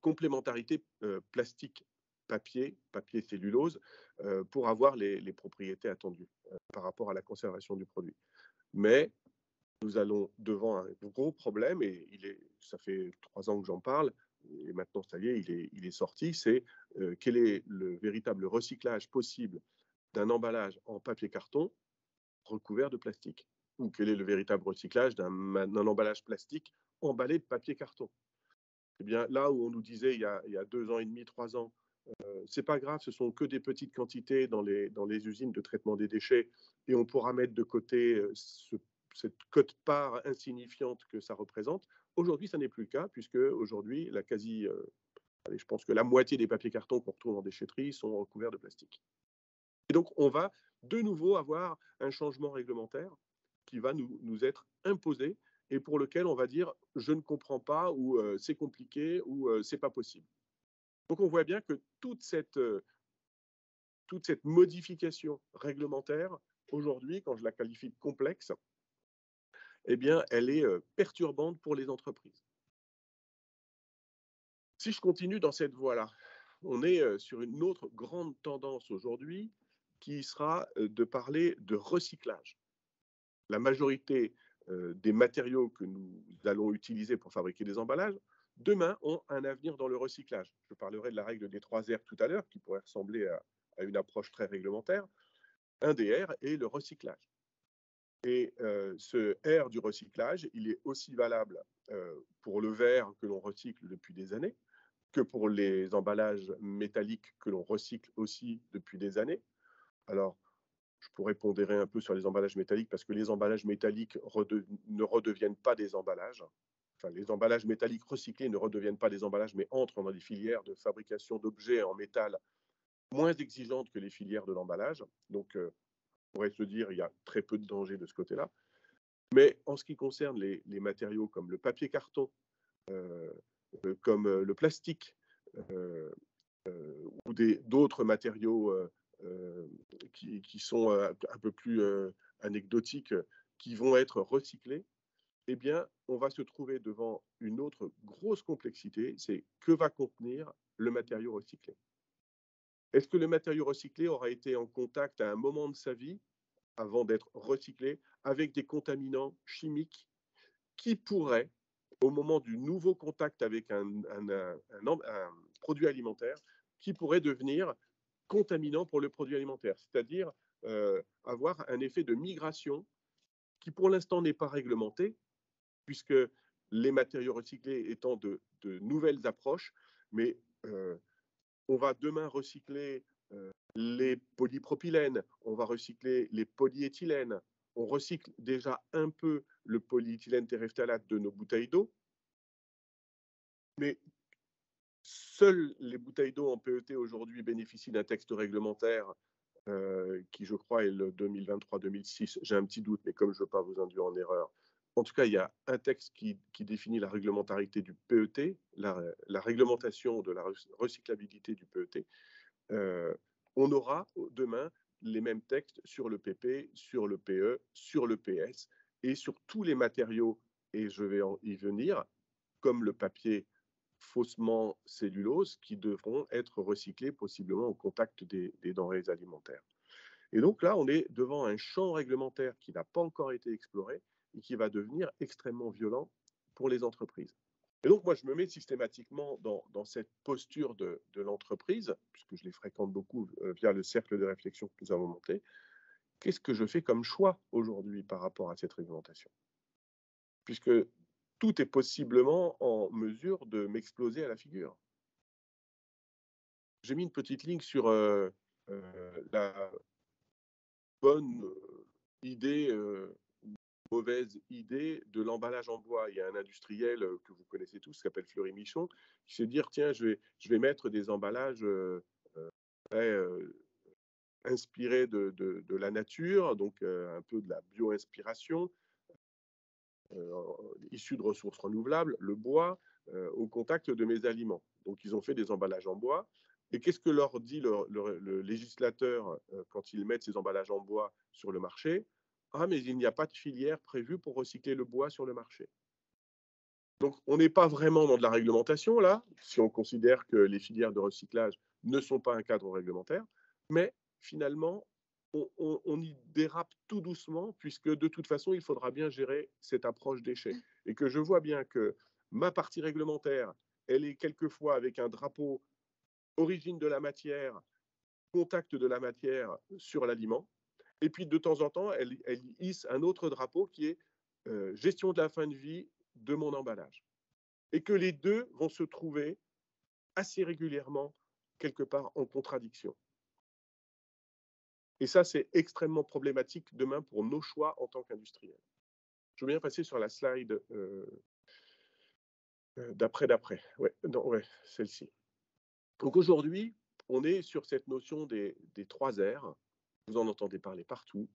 complémentarité plastique-papier, papier-cellulose, pour avoir les propriétés attendues par rapport à la conservation du produit. Mais nous allons devant un gros problème, et ça fait 3 ans que j'en parle, et maintenant, ça y est, il est sorti, c'est quel est le véritable recyclage possible d'un emballage en papier-carton recouvert de plastique, ou quel est le véritable recyclage d'un emballage plastique emballé de papier-carton. Eh bien, là où on nous disait il y a 2 ans et demi, 3 ans, c'est pas grave, ce sont que des petites quantités dans les usines de traitement des déchets, et on pourra mettre de côté cette quote-part insignifiante que ça représente. Aujourd'hui, ça n'est plus le cas, puisque aujourd'hui, je pense que la moitié des papiers cartons qu'on retrouve en déchetterie sont recouverts de plastique. Et donc, on va de nouveau avoir un changement réglementaire qui va nous être imposé, et pour lequel on va dire « je ne comprends pas » ou « c'est compliqué » ou « c'est pas possible ». Donc, on voit bien que toute cette modification réglementaire, aujourd'hui, quand je la qualifie de complexe, eh bien, elle est perturbante pour les entreprises. Si je continue dans cette voie-là, on est sur une autre grande tendance aujourd'hui qui sera de parler de recyclage. La majorité des matériaux que nous allons utiliser pour fabriquer des emballages, demain, ont un avenir dans le recyclage. Je parlerai de la règle des 3 R tout à l'heure, qui pourrait ressembler à une approche très réglementaire. Un des R est le recyclage. Et ce R du recyclage, il est aussi valable pour le verre que l'on recycle depuis des années, que pour les emballages métalliques que l'on recycle aussi depuis des années. Alors, je pourrais pondérer un peu sur les emballages métalliques, parce que les emballages métalliques ne redeviennent pas des emballages. Enfin, les emballages métalliques recyclés ne redeviennent pas des emballages, mais entrent dans des filières de fabrication d'objets en métal moins exigeantes que les filières de l'emballage. Donc, on pourrait se dire qu'il y a très peu de danger de ce côté-là. Mais en ce qui concerne les matériaux comme le papier-carton, comme le plastique, ou d'autres matériaux qui sont un peu plus anecdotiques, qui vont être recyclés, eh bien, on va se trouver devant une autre grosse complexité, c'est que va contenir le matériau recyclé. Est-ce que le matériau recyclé aura été en contact à un moment de sa vie, avant d'être recyclé, avec des contaminants chimiques qui pourraient, au moment du nouveau contact avec un produit alimentaire, qui pourrait devenir contaminant pour le produit alimentaire, c'est-à-dire avoir un effet de migration qui pour l'instant n'est pas réglementé, puisque les matériaux recyclés étant de nouvelles approches, mais on va demain recycler les polypropylènes, on va recycler les polyéthylènes, on recycle déjà un peu le polyéthylène terephthalate de nos bouteilles d'eau, mais seules les bouteilles d'eau en PET aujourd'hui bénéficient d'un texte réglementaire qui, je crois, est le 2023-2006. J'ai un petit doute, mais comme je ne veux pas vous induire en erreur. En tout cas, il y a un texte qui définit la réglementarité du PET, la réglementation de la recyclabilité du PET. On aura demain les mêmes textes sur le PP, sur le PE, sur le PS et sur tous les matériaux, et je vais y venir, comme le papier faussement cellulose, qui devront être recyclés possiblement au contact des denrées alimentaires. Et donc là, on est devant un champ réglementaire qui n'a pas encore été exploré et qui va devenir extrêmement violent pour les entreprises. Et donc moi, je me mets systématiquement dans cette posture de l'entreprise, puisque je les fréquente beaucoup via le cercle de réflexion que nous avons monté. Qu'est-ce que je fais comme choix aujourd'hui par rapport à cette réglementation ? Puisque tout est possiblement en mesure de m'exploser à la figure. J'ai mis une petite ligne sur la bonne idée, mauvaise idée de l'emballage en bois. Il y a un industriel que vous connaissez tous, qui s'appelle Fleury Michon, qui s'est dit, tiens, je vais mettre des emballages inspirés de la nature, donc un peu de la bio-inspiration, issus de ressources renouvelables, le bois, au contact de mes aliments. Donc, ils ont fait des emballages en bois Et qu'est-ce que leur dit le législateur quand ils mettent ces emballages en bois sur le marché? Ah, mais il n'y a pas de filière prévue pour recycler le bois sur le marché. Donc, on n'est pas vraiment dans de la réglementation, là, si on considère que les filières de recyclage ne sont pas un cadre réglementaire, mais finalement, on y dérape tout doucement, puisque de toute façon, il faudra bien gérer cette approche déchets. Et que je vois bien que ma partie réglementaire, elle est quelquefois avec un drapeau origine de la matière, contact de la matière sur l'aliment, et puis de temps en temps, elle hisse un autre drapeau qui est gestion de la fin de vie de mon emballage. Et que les deux vont se trouver assez régulièrement quelque part en contradiction. Et ça, c'est extrêmement problématique demain pour nos choix en tant qu'industriels. Je veux bien passer sur la slide d'après. Ouais, celle-ci. Donc aujourd'hui, on est sur cette notion des 3 R. Vous en entendez parler partout.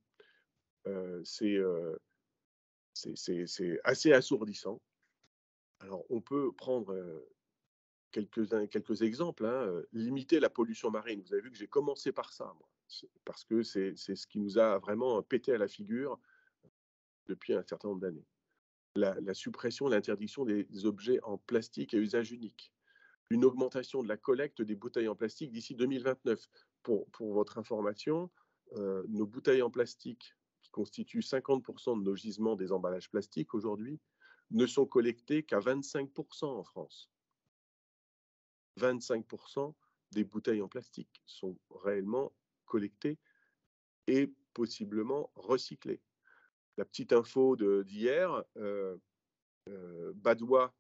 C'est assez assourdissant. Alors, on peut prendre quelques exemples. Limiter la pollution marine. Vous avez vu que j'ai commencé par ça, moi, parce que c'est ce qui nous a vraiment pété à la figure depuis un certain nombre d'années. La suppression, l'interdiction des objets en plastique à usage unique. Une augmentation de la collecte des bouteilles en plastique d'ici 2029. Pour votre information, nos bouteilles en plastique, qui constituent 50% de nos gisements des emballages plastiques aujourd'hui, ne sont collectées qu'à 25% en France. 25% des bouteilles en plastique sont réellement collectées et possiblement recyclées. La petite info d'hier, Badois,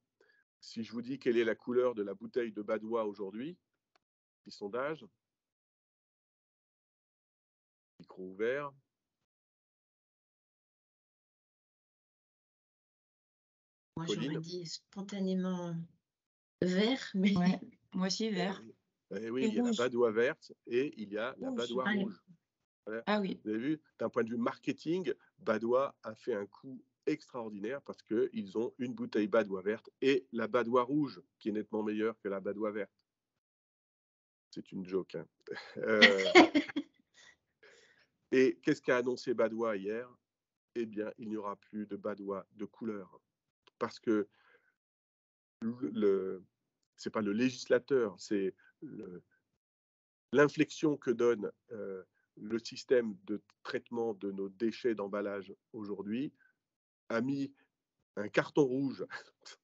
si je vous dis quelle est la couleur de la bouteille de Badois aujourd'hui, petit sondage, micro ouvert. Moi, j'aurais dit spontanément vert, mais... Ouais, moi aussi vert. Oui, il y a la Badois verte et il y a la Badois rouge. Voilà. Ah oui. Vous avez vu, d'un point de vue marketing, Badois a fait un coup extraordinaire parce qu'ils ont une bouteille Badois verte et la Badois rouge qui est nettement meilleure que la Badois verte. C'est une joke. Hein. Et qu'est-ce qu'a annoncé Badois hier? Eh bien, il n'y aura plus de Badois de couleur. Parce que c'est pas le législateur, c'est l'inflexion que donne le système de traitement de nos déchets d'emballage aujourd'hui a mis un carton rouge,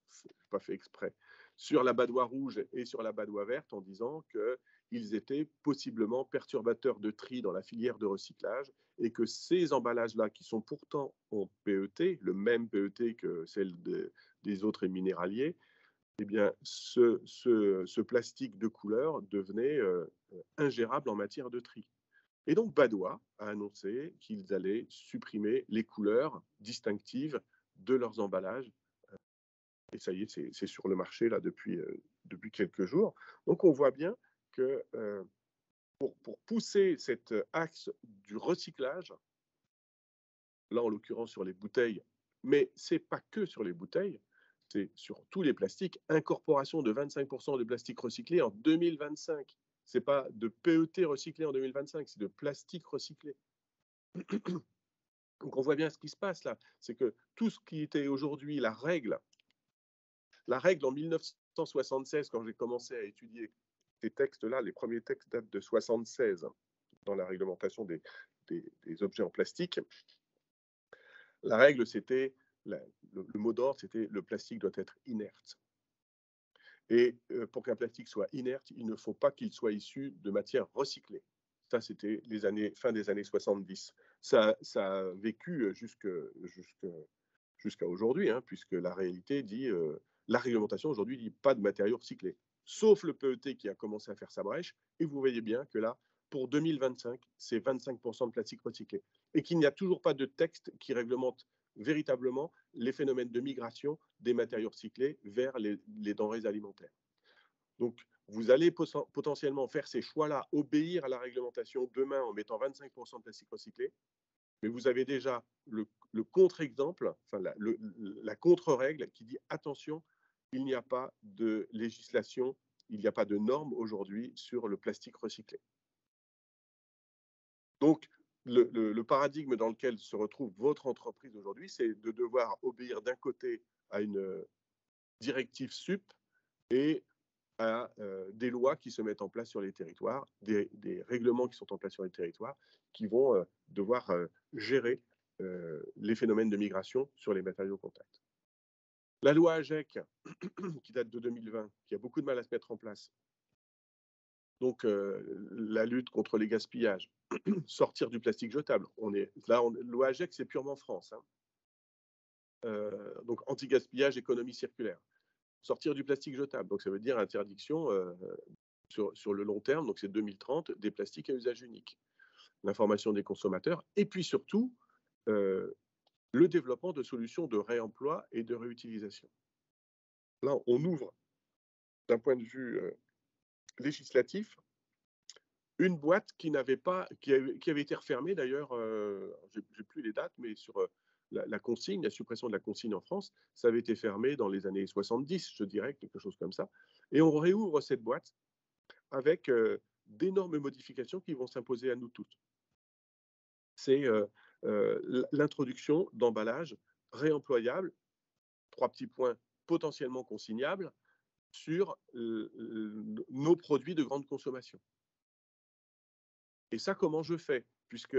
c'est pas fait exprès, sur la Badois rouge et sur la Badois verte en disant qu'ils étaient possiblement perturbateurs de tri dans la filière de recyclage et que ces emballages-là, qui sont pourtant en PET, le même PET que celle des autres minéraliers, eh bien, ce plastique de couleur devenait ingérable en matière de tri. Et donc, Badois a annoncé qu'ils allaient supprimer les couleurs distinctives de leurs emballages. Et ça y est, c'est sur le marché là, depuis quelques jours. Donc, on voit bien que pour pousser cet axe du recyclage, là, en l'occurrence sur les bouteilles, mais ce n'est pas que sur les bouteilles, c'est sur tous les plastiques, incorporation de 25% de plastique recyclé en 2025. Ce n'est pas de PET recyclé en 2025, c'est de plastique recyclé. Donc on voit bien ce qui se passe là. C'est que tout ce qui était aujourd'hui la règle en 1976, quand j'ai commencé à étudier ces textes-là, les premiers textes datent de 1976 dans la réglementation des objets en plastique. La règle, c'était, le mot d'ordre, c'était le plastique doit être inerte. Et pour qu'un plastique soit inerte, il ne faut pas qu'il soit issu de matière recyclée. Ça, c'était fin des années 70. Ça a vécu jusqu'à aujourd'hui, hein, puisque la réalité dit, la réglementation aujourd'hui dit pas de matériaux recyclés, sauf le PET qui a commencé à faire sa brèche. Et vous voyez bien que là, pour 2025, c'est 25% de plastique recyclé. Et qu'il n'y a toujours pas de texte qui réglemente véritablement les phénomènes de migration des matériaux recyclés vers les denrées alimentaires. Donc, vous allez potentiellement faire ces choix-là, obéir à la réglementation demain en mettant 25% de plastique recyclé, mais vous avez déjà le contre-exemple, enfin la contre-règle qui dit attention, il n'y a pas de législation il n'y a pas de normes aujourd'hui sur le plastique recyclé. Donc, le paradigme dans lequel se retrouve votre entreprise aujourd'hui, c'est de devoir obéir d'un côté à une directive SUP et à des lois qui se mettent en place sur les territoires, des règlements qui sont en place sur les territoires, qui vont devoir gérer les phénomènes de migration sur les matériaux contact. La loi AGEC, qui date de 2020, qui a beaucoup de mal à se mettre en place, donc la lutte contre les gaspillages, sortir du plastique jetable. Loi AGEC, c'est purement France. Donc anti-gaspillage, économie circulaire. Sortir du plastique jetable, donc ça veut dire interdiction sur le long terme, donc c'est 2030, des plastiques à usage unique. L'information des consommateurs, et puis surtout, le développement de solutions de réemploi et de réutilisation. Là, on ouvre, d'un point de vue législatif, une boîte qui avait été refermée d'ailleurs, j'ai plus les dates, mais sur la consigne, la suppression de la consigne en France, ça avait été fermé dans les années 70, je dirais, quelque chose comme ça. Et on réouvre cette boîte avec d'énormes modifications qui vont s'imposer à nous toutes. C'est l'introduction d'emballages réemployables, 3 petits points, potentiellement consignables, sur nos produits de grande consommation. Et ça, comment je fais? Puisque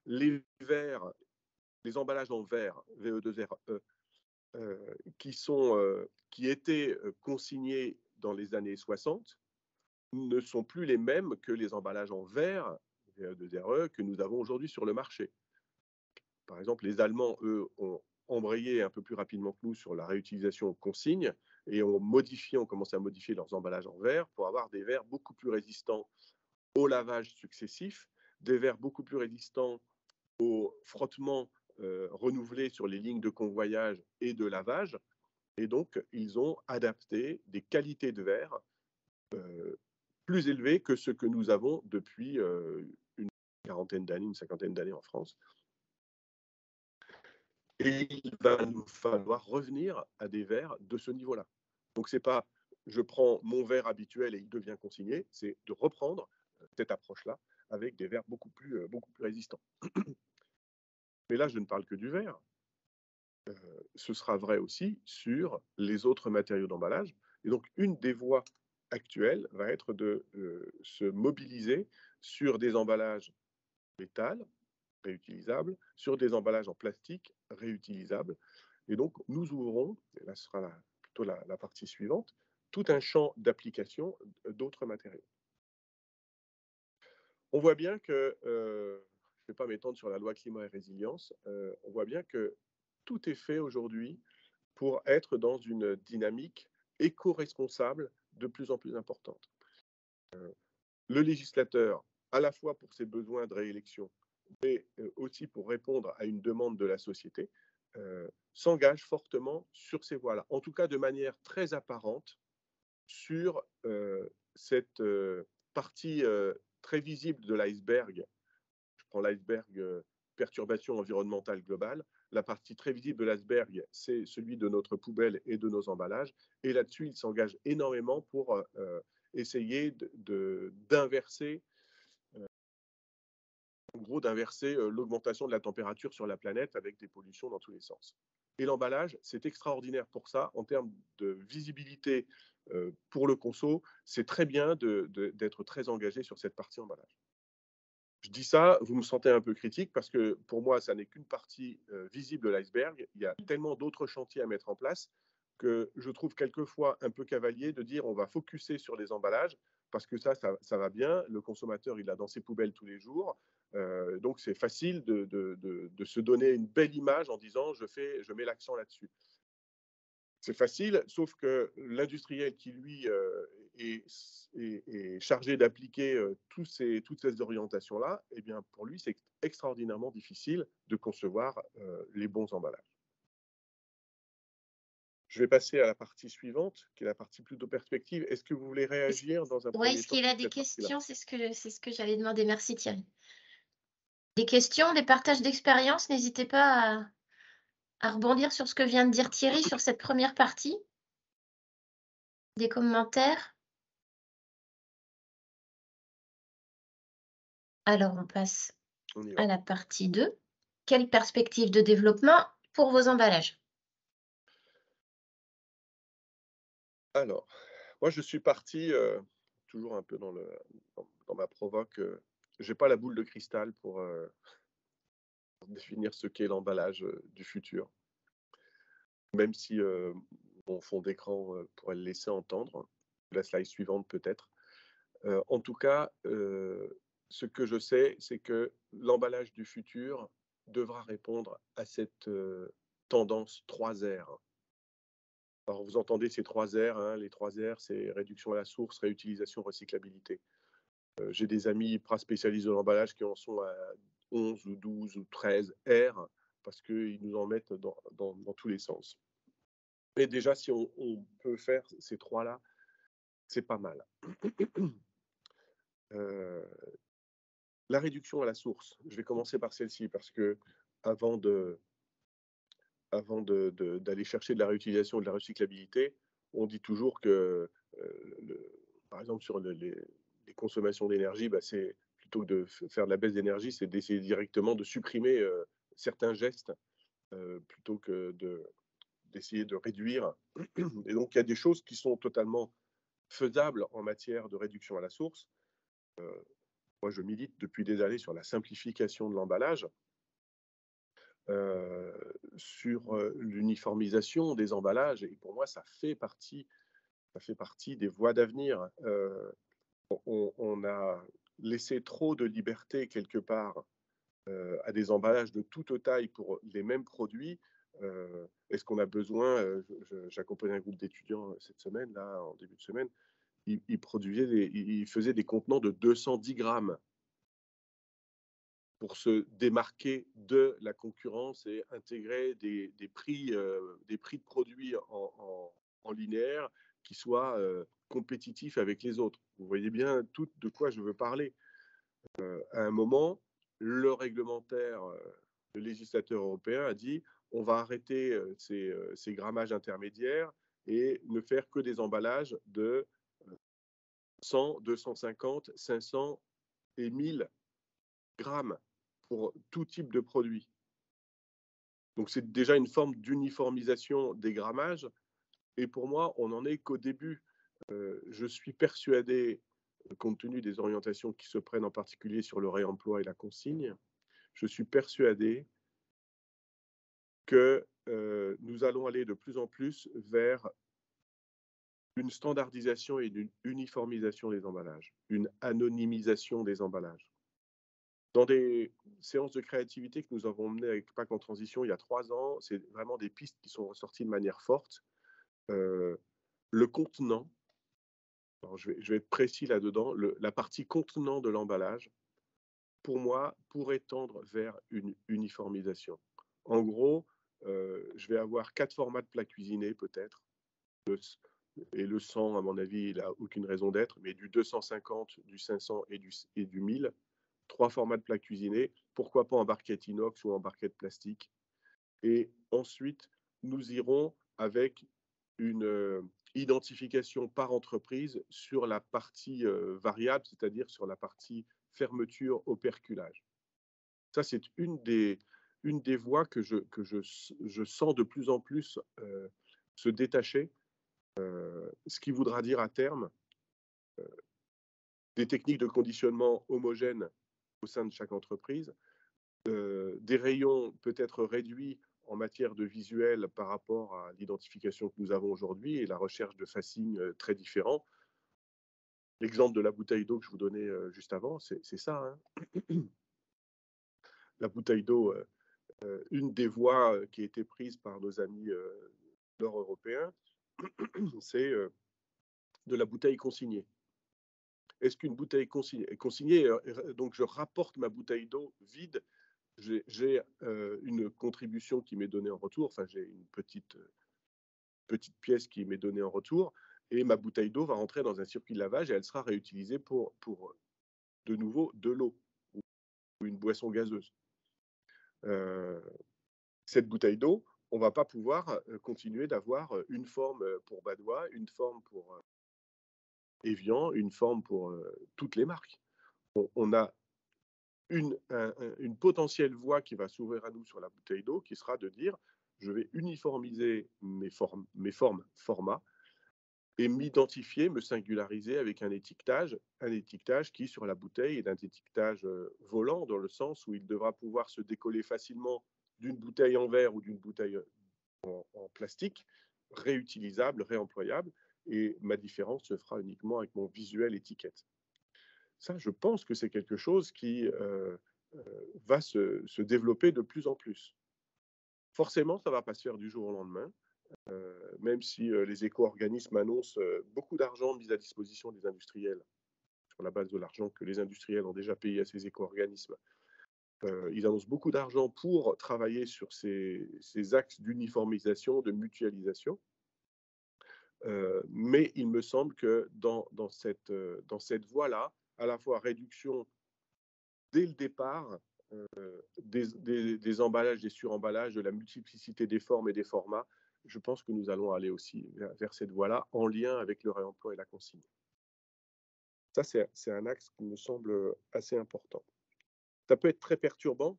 les verres, les emballages en verre, VE2RE, qui étaient consignés dans les années 60, ne sont plus les mêmes que les emballages en verre, VE2RE, que nous avons aujourd'hui sur le marché. Par exemple, les Allemands, eux, ont embrayé un peu plus rapidement que nous sur la réutilisation consigne et ont commencé à modifier leurs emballages en verre pour avoir des verres beaucoup plus résistants au lavage successif, des verres beaucoup plus résistants au frottement renouvelé sur les lignes de convoyage et de lavage. Et donc, ils ont adapté des qualités de verre plus élevées que ce que nous avons depuis une quarantaine d'années, une cinquantaine d'années en France. Et il va nous falloir revenir à des verres de ce niveau-là. Donc, ce n'est pas je prends mon verre habituel et il devient consigné, c'est de reprendre cette approche-là avec des verres beaucoup plus résistants. Mais là, je ne parle que du verre. Ce sera vrai aussi sur les autres matériaux d'emballage. Et donc, une des voies actuelles va être de se mobiliser sur des emballages métal réutilisables, sur des emballages en plastique réutilisables. Et donc, nous ouvrons, et là ce sera plutôt la partie suivante, tout un champ d'application d'autres matériaux. On voit bien que, je ne vais pas m'étendre sur la loi climat et résilience, on voit bien que tout est fait aujourd'hui pour être dans une dynamique éco-responsable de plus en plus importante. Le législateur, à la fois pour ses besoins de réélection, mais aussi pour répondre à une demande de la société, s'engage fortement sur ces voies-là, en tout cas de manière très apparente sur cette partie très visible de l'iceberg. Je prends l'iceberg perturbation environnementale globale. La partie très visible de l'iceberg, c'est celui de notre poubelle et de nos emballages. Et là-dessus, il s'engage énormément pour essayer d'inverser en gros, d'inverser l'augmentation de la température sur la planète avec des pollutions dans tous les sens. Et l'emballage, c'est extraordinaire pour ça. En termes de visibilité pour le conso, c'est très bien d'être très engagé sur cette partie emballage. Je dis ça, vous me sentez un peu critique parce que pour moi, ça n'est qu'une partie visible de l'iceberg. Il y a tellement d'autres chantiers à mettre en place que je trouve quelquefois un peu cavalier de dire on va focuser sur les emballages parce que ça va bien. Le consommateur, il a dans ses poubelles tous les jours. Donc, c'est facile de se donner une belle image en disant je mets l'accent là-dessus. C'est facile, sauf que l'industriel qui, lui, est chargé d'appliquer toutes ces orientations-là, eh bien, pour lui, c'est extraordinairement difficile de concevoir les bons emballages. Je vais passer à la partie suivante, qui est la partie plutôt perspective. Est-ce que vous voulez réagir dans un premier temps? Oui, est-ce qu'il a des questions? C'est ce que j'allais demander. Merci Thierry. Des questions, des partages d'expérience, n'hésitez pas à rebondir sur ce que vient de dire Thierry sur cette première partie. Des commentaires? Alors, on passe On y va. à la partie 2. Quelle perspective de développement pour vos emballages? Alors, moi, je suis parti, toujours un peu dans ma provoque. Je n'ai pas la boule de cristal pour définir ce qu'est l'emballage du futur, même si mon fond d'écran pourrait le laisser entendre. La slide suivante peut-être. En tout cas, ce que je sais, c'est que l'emballage du futur devra répondre à cette tendance 3R. Alors, vous entendez ces 3 R, hein, les 3 R, c'est réduction à la source, réutilisation, recyclabilité. J'ai des amis pas spécialistes de l'emballage qui en sont à 11 ou 12 ou 13 R parce qu'ils nous en mettent dans tous les sens. Et déjà, si on peut faire ces 3-là, c'est pas mal. La réduction à la source, je vais commencer par celle-ci parce que avant d'aller chercher de la réutilisation et de la recyclabilité, on dit toujours que, par exemple, sur les consommations d'énergie, bah, c'est plutôt que de faire de la baisse d'énergie, c'est d'essayer directement de supprimer certains gestes plutôt que d'essayer de réduire. Et donc, il y a des choses qui sont totalement faisables en matière de réduction à la source. Moi, je milite depuis des années sur la simplification de l'emballage. Sur l'uniformisation des emballages, et pour moi, ça fait partie des voies d'avenir. On a laissé trop de liberté quelque part à des emballages de toute taille pour les mêmes produits. Est-ce qu'on a besoin, j'accompagne un groupe d'étudiants cette semaine, là, en début de semaine, ils faisaient des contenants de 210 grammes pour se démarquer de la concurrence et intégrer des prix de produits en linéaire qui soient compétitifs avec les autres. Vous voyez bien tout de quoi je veux parler. À un moment, le réglementaire, le législateur européen a dit on va arrêter ces grammages intermédiaires et ne faire que des emballages de 100, 250, 500 et 1000 grammes pour tout type de produit. Donc c'est déjà une forme d'uniformisation des grammages. Et pour moi, on n'en est qu'au début. Je suis persuadé, compte tenu des orientations qui se prennent en particulier sur le réemploi et la consigne, je suis persuadé que nous allons aller de plus en plus vers une standardisation et une uniformisation des emballages, une anonymisation des emballages. Dans des séances de créativité que nous avons menées avec PAC en transition il y a 3 ans, c'est vraiment des pistes qui sont ressorties de manière forte. Le contenant, alors je vais être précis là-dedans, la partie contenant de l'emballage, pour moi, pourrait tendre vers une uniformisation. En gros, je vais avoir 4 formats de plats cuisinés peut-être, et le 100, à mon avis, il n'a aucune raison d'être, mais du 250, du 500 et du 1000. 3 formats de plats cuisinés, pourquoi pas en barquette inox ou en barquette plastique. Et ensuite, nous irons avec une identification par entreprise sur la partie variable, c'est-à-dire sur la partie fermeture operculage. Ça, c'est une des voies que je sens de plus en plus se détacher, ce qui voudra dire à terme des techniques de conditionnement homogènes au sein de chaque entreprise, des rayons peut-être réduits en matière de visuel par rapport à l'identification que nous avons aujourd'hui et la recherche de facings très différents. L'exemple de la bouteille d'eau que je vous donnais juste avant, c'est ça. Hein. La bouteille d'eau, une des voies qui a été prise par nos amis nord-européens, c'est de la bouteille consignée. Est-ce qu'une bouteille consignée, donc je rapporte ma bouteille d'eau vide, j'ai une contribution qui m'est donnée en retour, enfin j'ai une petite pièce qui m'est donnée en retour, et ma bouteille d'eau va rentrer dans un circuit de lavage et elle sera réutilisée pour de nouveau de l'eau ou une boisson gazeuse. Cette bouteille d'eau, on ne va pas pouvoir continuer d'avoir une forme pour Badois, une forme pour Evian, une forme pour toutes les marques. On a une potentielle voie qui va s'ouvrir à nous sur la bouteille d'eau, qui sera de dire, je vais uniformiser mes formes, formats, et m'identifier, me singulariser avec un étiquetage qui, sur la bouteille, est un étiquetage volant, dans le sens où il devra pouvoir se décoller facilement d'une bouteille en verre ou d'une bouteille en plastique, réutilisable, réemployable, et ma différence se fera uniquement avec mon visuel étiquette. Ça, je pense que c'est quelque chose qui va se développer de plus en plus. Forcément, ça ne va pas se faire du jour au lendemain, même si les éco-organismes annoncent beaucoup d'argent mis à disposition des industriels, sur la base de l'argent que les industriels ont déjà payé à ces éco-organismes. Ils annoncent beaucoup d'argent pour travailler sur ces axes d'uniformisation, de mutualisation. Mais il me semble que dans cette voie-là, à la fois réduction dès le départ des emballages, des suremballages, de la multiplicité des formes et des formats, je pense que nous allons aller aussi vers cette voie-là en lien avec le réemploi et la consigne. Ça, c'est un axe qui me semble assez important. Ça peut être très perturbant.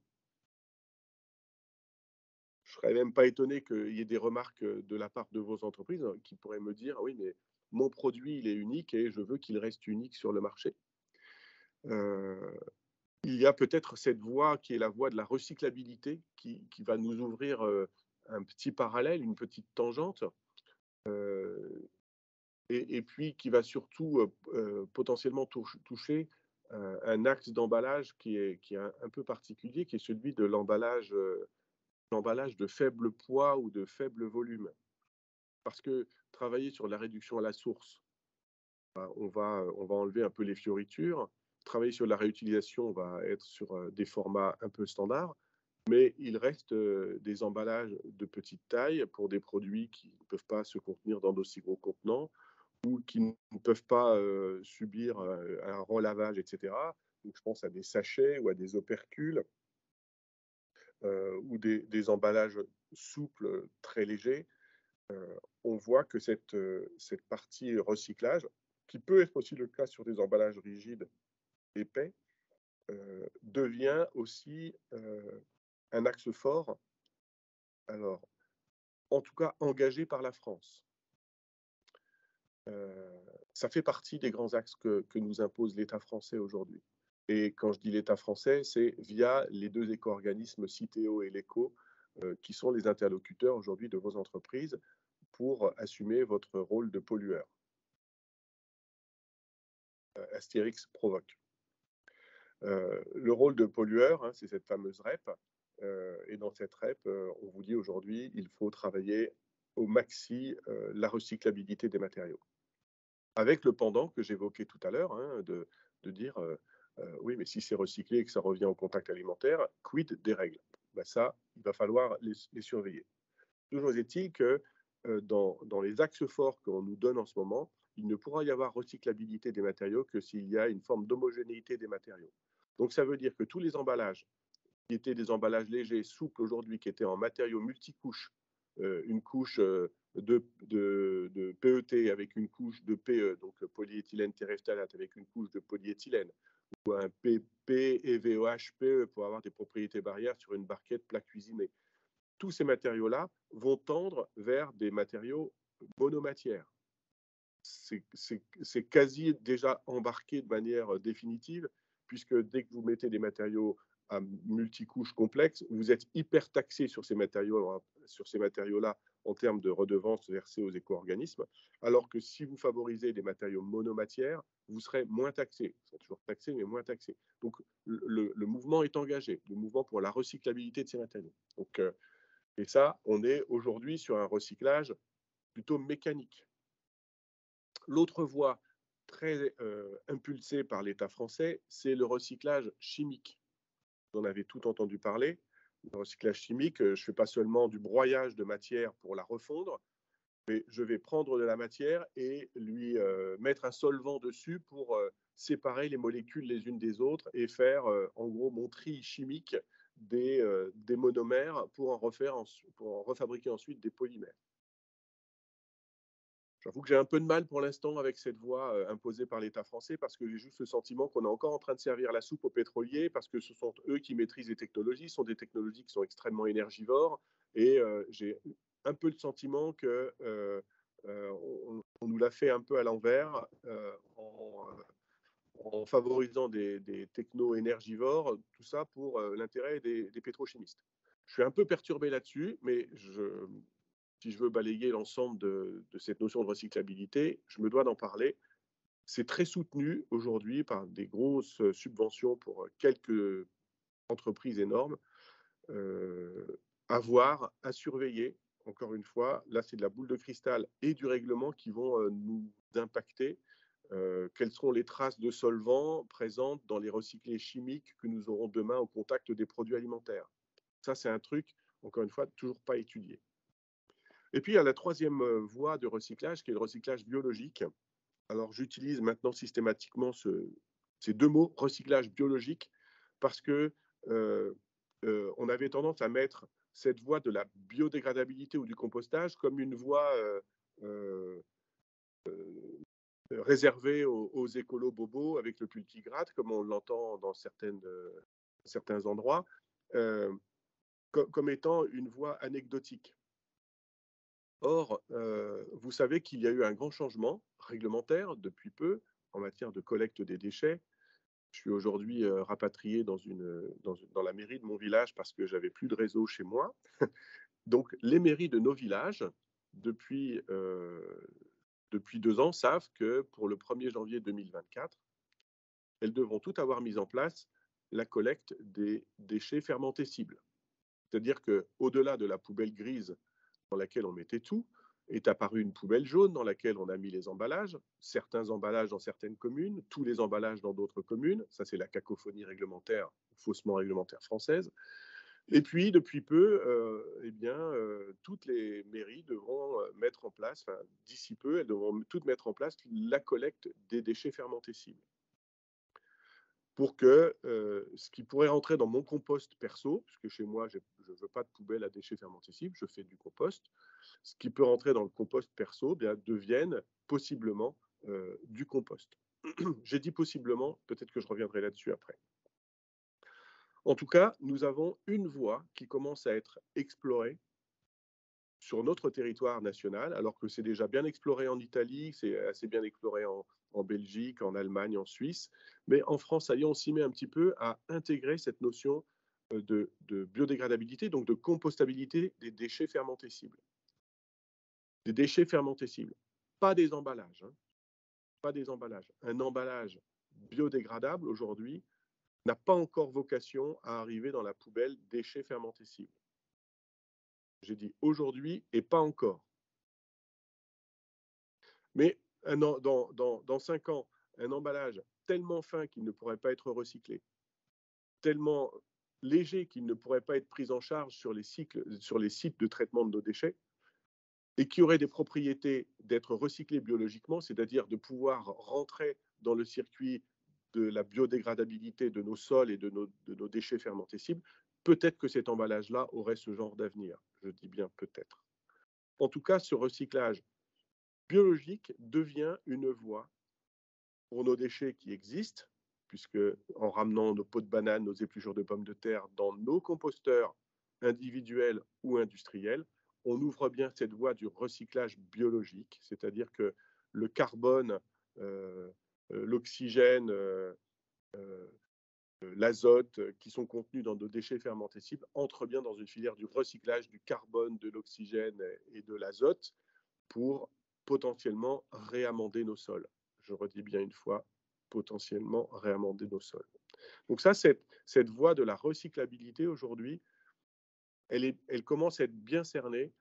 Je ne serais même pas étonné qu'il y ait des remarques de la part de vos entreprises qui pourraient me dire, oui, mais mon produit, il est unique et je veux qu'il reste unique sur le marché. Il y a peut-être cette voie qui est la voie de la recyclabilité qui va nous ouvrir un petit parallèle, une petite tangente, et puis qui va surtout potentiellement toucher un axe d'emballage qui est un peu particulier, qui est celui de l'emballage de faible poids ou de faible volume. Parce que travailler sur la réduction à la source, on va enlever un peu les fioritures. Travailler sur la réutilisation, on va être sur des formats un peu standards, mais il reste des emballages de petite taille pour des produits qui ne peuvent pas se contenir dans d'aussi gros contenants ou qui ne peuvent pas subir un relavage, etc. Donc, je pense à des sachets ou à des opercules ou des emballages souples, très légers. On voit que cette partie recyclage, qui peut être aussi le cas sur des emballages rigides, épais, devient aussi un axe fort, alors en tout cas engagé par la France. Ça fait partie des grands axes que nous impose l'État français aujourd'hui. Et quand je dis l'État français, c'est via les deux éco-organismes Citeo et l'ECO, qui sont les interlocuteurs aujourd'hui de vos entreprises pour assumer votre rôle de pollueur. Astérix provoque. Le rôle de pollueur, c'est cette fameuse REP. Et dans cette REP, on vous dit aujourd'hui, il faut travailler au maxi la recyclabilité des matériaux. Avec le pendant que j'évoquais tout à l'heure, de dire, oui, mais si c'est recyclé et que ça revient au contact alimentaire, quid des règles? Ça, il va falloir les surveiller. Toujours est-il que dans les axes forts qu'on nous donne en ce moment, il ne pourra y avoir recyclabilité des matériaux que s'il y a une forme d'homogénéité des matériaux. Donc, ça veut dire que tous les emballages qui étaient des emballages légers, souples aujourd'hui, qui étaient en matériaux multicouches, une couche de PET avec une couche de PE, donc polyéthylène terephthalate avec une couche de polyéthylène, ou un PP et VOH-PE pour avoir des propriétés barrières sur une barquette plat cuisiné. Tous ces matériaux-là vont tendre vers des matériaux monomatières. C'est quasi déjà embarqué de manière définitive, puisque dès que vous mettez des matériaux à multicouches complexes, vous êtes hyper taxé sur ces matériaux-là en termes de redevances versées aux éco-organismes, alors que si vous favorisez des matériaux monomatières, vous serez moins taxé. Vous serez toujours taxé, mais moins taxé. Donc, le mouvement est engagé, le mouvement pour la recyclabilité de ces matériaux. Donc, et ça, on est aujourd'hui sur un recyclage plutôt mécanique. L'autre voie très impulsée par l'État français, c'est le recyclage chimique. Vous en avez tout entendu parler. Le recyclage chimique, je ne fais pas seulement du broyage de matière pour la refondre, mais je vais prendre de la matière et lui mettre un solvant dessus pour séparer les molécules les unes des autres et faire en gros mon tri chimique des monomères pour en refabriquer ensuite des polymères. J'avoue que j'ai un peu de mal pour l'instant avec cette voie imposée par l'État français parce que j'ai juste le sentiment qu'on est encore en train de servir la soupe aux pétroliers parce que ce sont eux qui maîtrisent les technologies, ce sont des technologies qui sont extrêmement énergivores et j'ai un peu le sentiment que on nous l'a fait un peu à l'envers en favorisant des technos énergivores, tout ça pour l'intérêt des pétrochimistes. Je suis un peu perturbé là-dessus, mais si je veux balayer l'ensemble de cette notion de recyclabilité, je me dois d'en parler. C'est très soutenu aujourd'hui par des grosses subventions pour quelques entreprises énormes. À voir, à surveiller. Encore une fois, là, c'est de la boule de cristal et du règlement qui vont nous impacter. Quelles seront les traces de solvants présentes dans les recyclés chimiques que nous aurons demain au contact des produits alimentaires? Ça, c'est un truc, encore une fois, toujours pas étudié. Et puis, il y a la troisième voie de recyclage, qui est le recyclage biologique. Alors, j'utilise maintenant systématiquement ces deux mots, recyclage biologique, parce que on avait tendance à mettre cette voie de la biodégradabilité ou du compostage comme une voie réservée aux écolos bobos avec le pultigrade, comme on l'entend dans certains endroits, comme étant une voie anecdotique. Or, vous savez qu'il y a eu un grand changement réglementaire depuis peu en matière de collecte des déchets. Je suis aujourd'hui rapatrié dans la mairie de mon village parce que j'avais plus de réseau chez moi. Donc, les mairies de nos villages, depuis 2 ans, savent que pour le 1er janvier 2024, elles devront toutes avoir mis en place la collecte des déchets fermentescibles. C'est-à-dire qu'au-delà de la poubelle grise dans laquelle on mettait tout, est apparue une poubelle jaune dans laquelle on a mis les emballages, certains emballages dans certaines communes, tous les emballages dans d'autres communes. Ça, c'est la cacophonie réglementaire, faussement réglementaire française. Et puis, depuis peu, toutes les mairies devront mettre en place, d'ici peu, elles devront toutes mettre en place la collecte des déchets fermentescibles. Pour que ce qui pourrait rentrer dans mon compost perso, puisque chez moi, je ne veux pas de poubelle à déchets fermentescibles, je fais du compost, ce qui peut rentrer dans le compost perso devienne possiblement du compost. J'ai dit possiblement, peut-être que je reviendrai là-dessus après. En tout cas, nous avons une voie qui commence à être explorée sur notre territoire national, alors que c'est déjà bien exploré en Italie, c'est assez bien exploré en Belgique, en Allemagne, en Suisse. Mais en France, ça y est, on s'y met un petit peu à intégrer cette notion de biodégradabilité, donc de compostabilité des déchets fermentescibles. Des déchets fermentescibles, pas des emballages. Pas des emballages. Un emballage biodégradable, aujourd'hui, n'a pas encore vocation à arriver dans la poubelle déchets fermentescibles. J'ai dit aujourd'hui et pas encore. Mais dans 5 ans, un emballage tellement fin qu'il ne pourrait pas être recyclé, tellement léger qu'il ne pourrait pas être pris en charge sur les sites de traitement de nos déchets, et qui aurait des propriétés d'être recyclé biologiquement, c'est-à-dire de pouvoir rentrer dans le circuit de la biodégradabilité de nos sols et de nos déchets fermentescibles, peut-être que cet emballage-là aurait ce genre d'avenir. Je dis bien peut-être. En tout cas, ce recyclage biologique devient une voie pour nos déchets qui existent, puisque en ramenant nos pots de banane, nos épluchures de pommes de terre dans nos composteurs individuels ou industriels, on ouvre bien cette voie du recyclage biologique, c'est-à-dire que le carbone, l'oxygène, l'azote qui sont contenus dans nos déchets fermentescibles entrent bien dans une filière du recyclage du carbone, de l'oxygène et de l'azote pour potentiellement réamender nos sols. Je redis bien une fois, potentiellement réamender nos sols. Donc ça, cette voie de la recyclabilité aujourd'hui, elle commence à être bien cernée.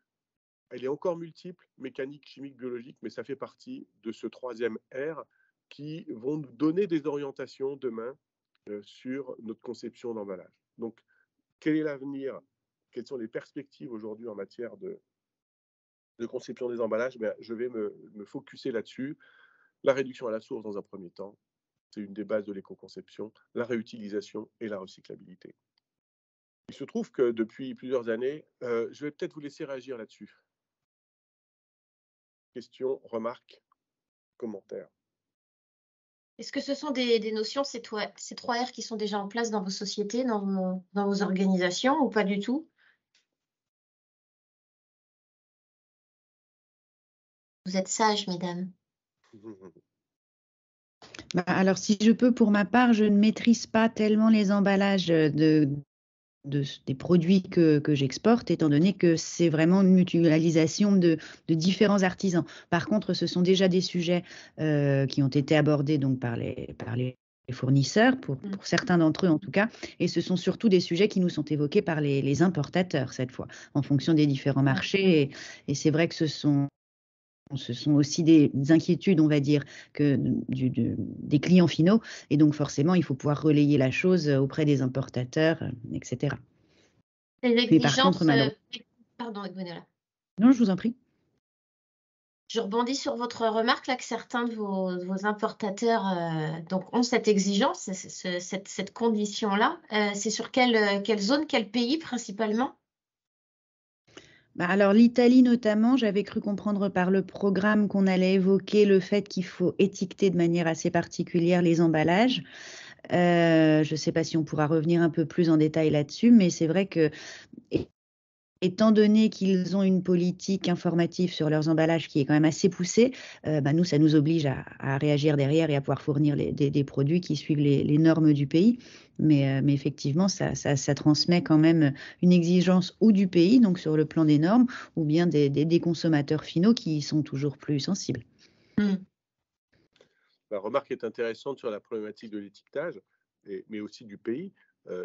Elle est encore multiple, mécanique, chimique, biologique, mais ça fait partie de ce troisième R qui vont nous donner des orientations demain sur notre conception d'emballage. Donc, quel est l'avenir? Quelles sont les perspectives aujourd'hui en matière de conception des emballages? Je vais me focuser là-dessus. La réduction à la source dans un premier temps, c'est une des bases de l'éco-conception, la réutilisation et la recyclabilité. Il se trouve que depuis plusieurs années, je vais peut-être vous laisser réagir là-dessus. Questions, remarques, commentaires. Est-ce que ce sont des notions, ces 3R qui sont déjà en place dans vos sociétés, dans vos organisations ou pas du tout? Vous êtes sages, mesdames. Alors, si je peux, pour ma part, je ne maîtrise pas tellement les emballages des produits que j'exporte, étant donné que c'est vraiment une mutualisation de différents artisans. Par contre, ce sont déjà des sujets qui ont été abordés donc, par les fournisseurs, pour certains d'entre eux en tout cas, et ce sont surtout des sujets qui nous sont évoqués par les importateurs cette fois, en fonction des différents marchés. Et c'est vrai que ce sont aussi des inquiétudes, on va dire, des clients finaux. Et donc, forcément, il faut pouvoir relayer la chose auprès des importateurs, etc. Les exigences... par contre, Pardon, Gwenola. Non, je vous en prie. Je rebondis sur votre remarque là que certains de vos importateurs donc ont cette exigence, cette condition-là. C'est sur quelle zone, quel pays principalement? Alors, l'Italie notamment, j'avais cru comprendre par le programme qu'on allait évoquer le fait qu'il faut étiqueter de manière assez particulière les emballages. Je ne sais pas si on pourra revenir un peu plus en détail là-dessus, mais c'est vrai que, étant donné qu'ils ont une politique informative sur leurs emballages qui est quand même assez poussée, nous, ça nous oblige à réagir derrière et à pouvoir fournir des produits qui suivent les normes du pays. Mais effectivement, ça transmet quand même une exigence ou du pays, donc sur le plan des normes, ou bien des consommateurs finaux qui sont toujours plus sensibles. La remarque est intéressante sur la problématique de l'étiquetage, mais aussi du pays.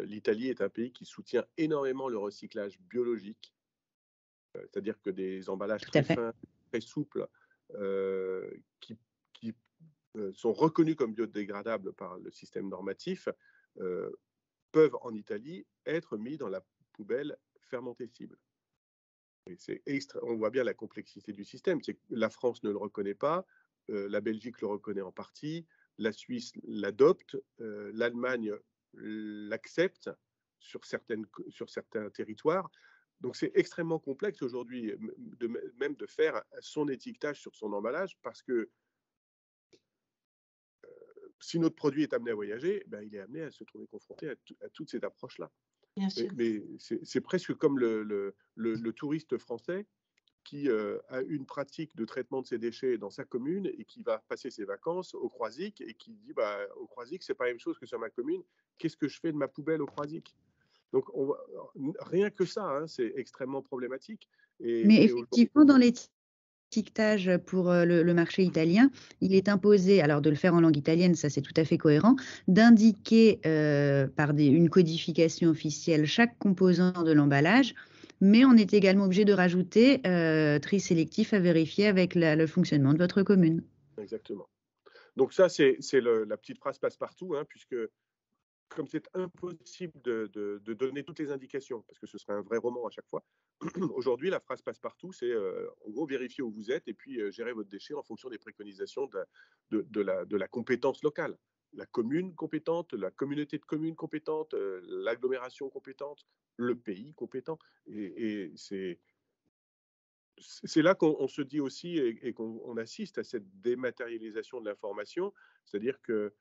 L'Italie est un pays qui soutient énormément le recyclage biologique, c'est-à-dire que des emballages très fins, très souples, qui sont reconnus comme biodégradables par le système normatif, peuvent en Italie être mis dans la poubelle fermentescible. On voit bien la complexité du système. La France ne le reconnaît pas, la Belgique le reconnaît en partie, la Suisse l'adopte, l'Allemagne l'accepte sur certains territoires. Donc c'est extrêmement complexe aujourd'hui même de faire son étiquetage sur son emballage, parce que si notre produit est amené à voyager, il est amené à se trouver confronté à toutes ces approches-là. Mais c'est presque comme le touriste français qui a une pratique de traitement de ses déchets dans sa commune et qui va passer ses vacances au Croisic et qui dit au Croisic, c'est pas la même chose que sur ma commune, qu'est-ce que je fais de ma poubelle au Croisic? Donc rien que ça, c'est extrêmement problématique. Mais effectivement, dans l'étiquetage pour le marché italien, il est imposé, alors de le faire en langue italienne, ça c'est tout à fait cohérent, d'indiquer par une codification officielle chaque composant de l'emballage, mais on est également obligé de rajouter tri sélectif à vérifier avec le fonctionnement de votre commune. Exactement. Donc ça, c'est la petite phrase passe-partout, puisque comme c'est impossible de donner toutes les indications, parce que ce serait un vrai roman à chaque fois, aujourd'hui, la phrase passe-partout, c'est en gros vérifier où vous êtes et puis gérer votre déchet en fonction des préconisations de la compétence locale. La commune compétente, la communauté de communes compétente, l'agglomération compétente, le pays compétent. Et c'est là qu'on se dit aussi et qu'on assiste à cette dématérialisation de l'information, c'est-à-dire que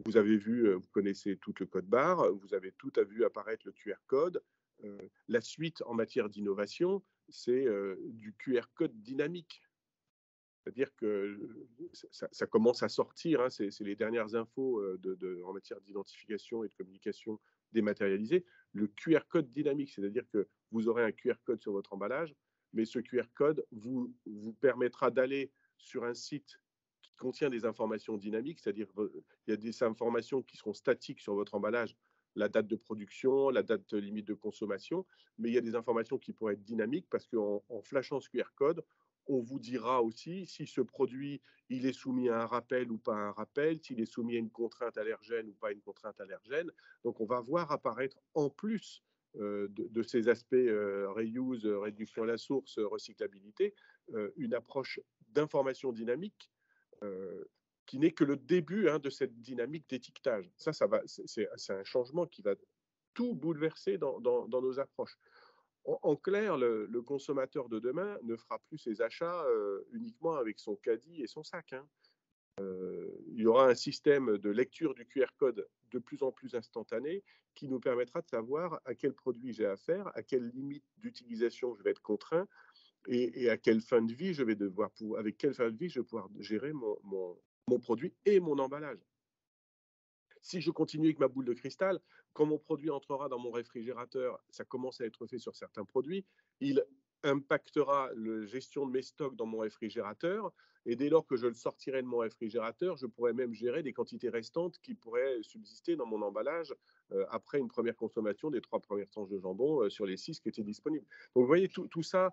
vous avez vu, vous connaissez tout le code barre, vous avez tout vu apparaître le QR code. La suite en matière d'innovation, c'est du QR code dynamique. C'est-à-dire que ça commence à sortir, c'est les dernières infos en matière d'identification et de communication dématérialisée. Le QR code dynamique, c'est-à-dire que vous aurez un QR code sur votre emballage, mais ce QR code vous permettra d'aller sur un site qui contient des informations dynamiques, c'est-à-dire il y a des informations qui seront statiques sur votre emballage, la date de production, la date limite de consommation, mais il y a des informations qui pourraient être dynamiques parce qu'en flashant ce QR code, on vous dira aussi si ce produit il est soumis à un rappel ou pas à un rappel, s'il est soumis à une contrainte allergène ou pas à une contrainte allergène. Donc on va voir apparaître en plus de ces aspects reuse, réduction à la source, recyclabilité, une approche d'information dynamique qui n'est que le début de cette dynamique d'étiquetage. C'est un changement qui va tout bouleversé dans nos approches. En clair, le consommateur de demain ne fera plus ses achats uniquement avec son caddie et son sac, hein. Il y aura un système de lecture du QR code de plus en plus instantané qui nous permettra de savoir à quel produit j'ai affaire, à quelle limite d'utilisation je vais être contraint et à quelle fin de vie je vais devoir, avec quelle fin de vie je vais pouvoir gérer mon produit et mon emballage. Si je continue avec ma boule de cristal, quand mon produit entrera dans mon réfrigérateur, ça commence à être fait sur certains produits, il impactera la gestion de mes stocks dans mon réfrigérateur, et dès lors que je le sortirai de mon réfrigérateur, je pourrais même gérer des quantités restantes qui pourraient subsister dans mon emballage après une première consommation des 3 premières tranches de jambon sur les 6 qui étaient disponibles. Donc vous voyez, tout ça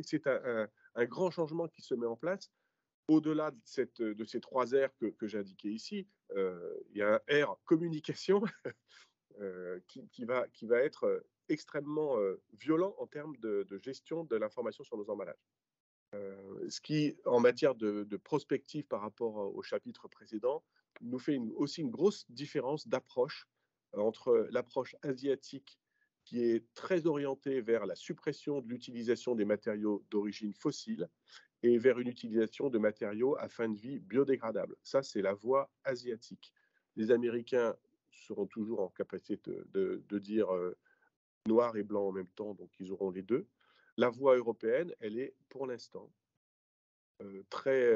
c'est un grand changement qui se met en place. Au-delà de ces 3 R que j'ai indiqués ici, il y a un R communication qui va être extrêmement violent en termes de gestion de l'information sur nos emballages. Ce qui, en matière de prospective par rapport au chapitre précédent, nous fait aussi une grosse différence d'approche entre l'approche asiatique qui est très orientée vers la suppression de l'utilisation des matériaux d'origine fossile et vers une utilisation de matériaux à fin de vie biodégradables. Ça, c'est la voie asiatique. Les Américains seront toujours en capacité de dire noir et blanc en même temps, donc ils auront les deux. La voie européenne, elle est pour l'instant très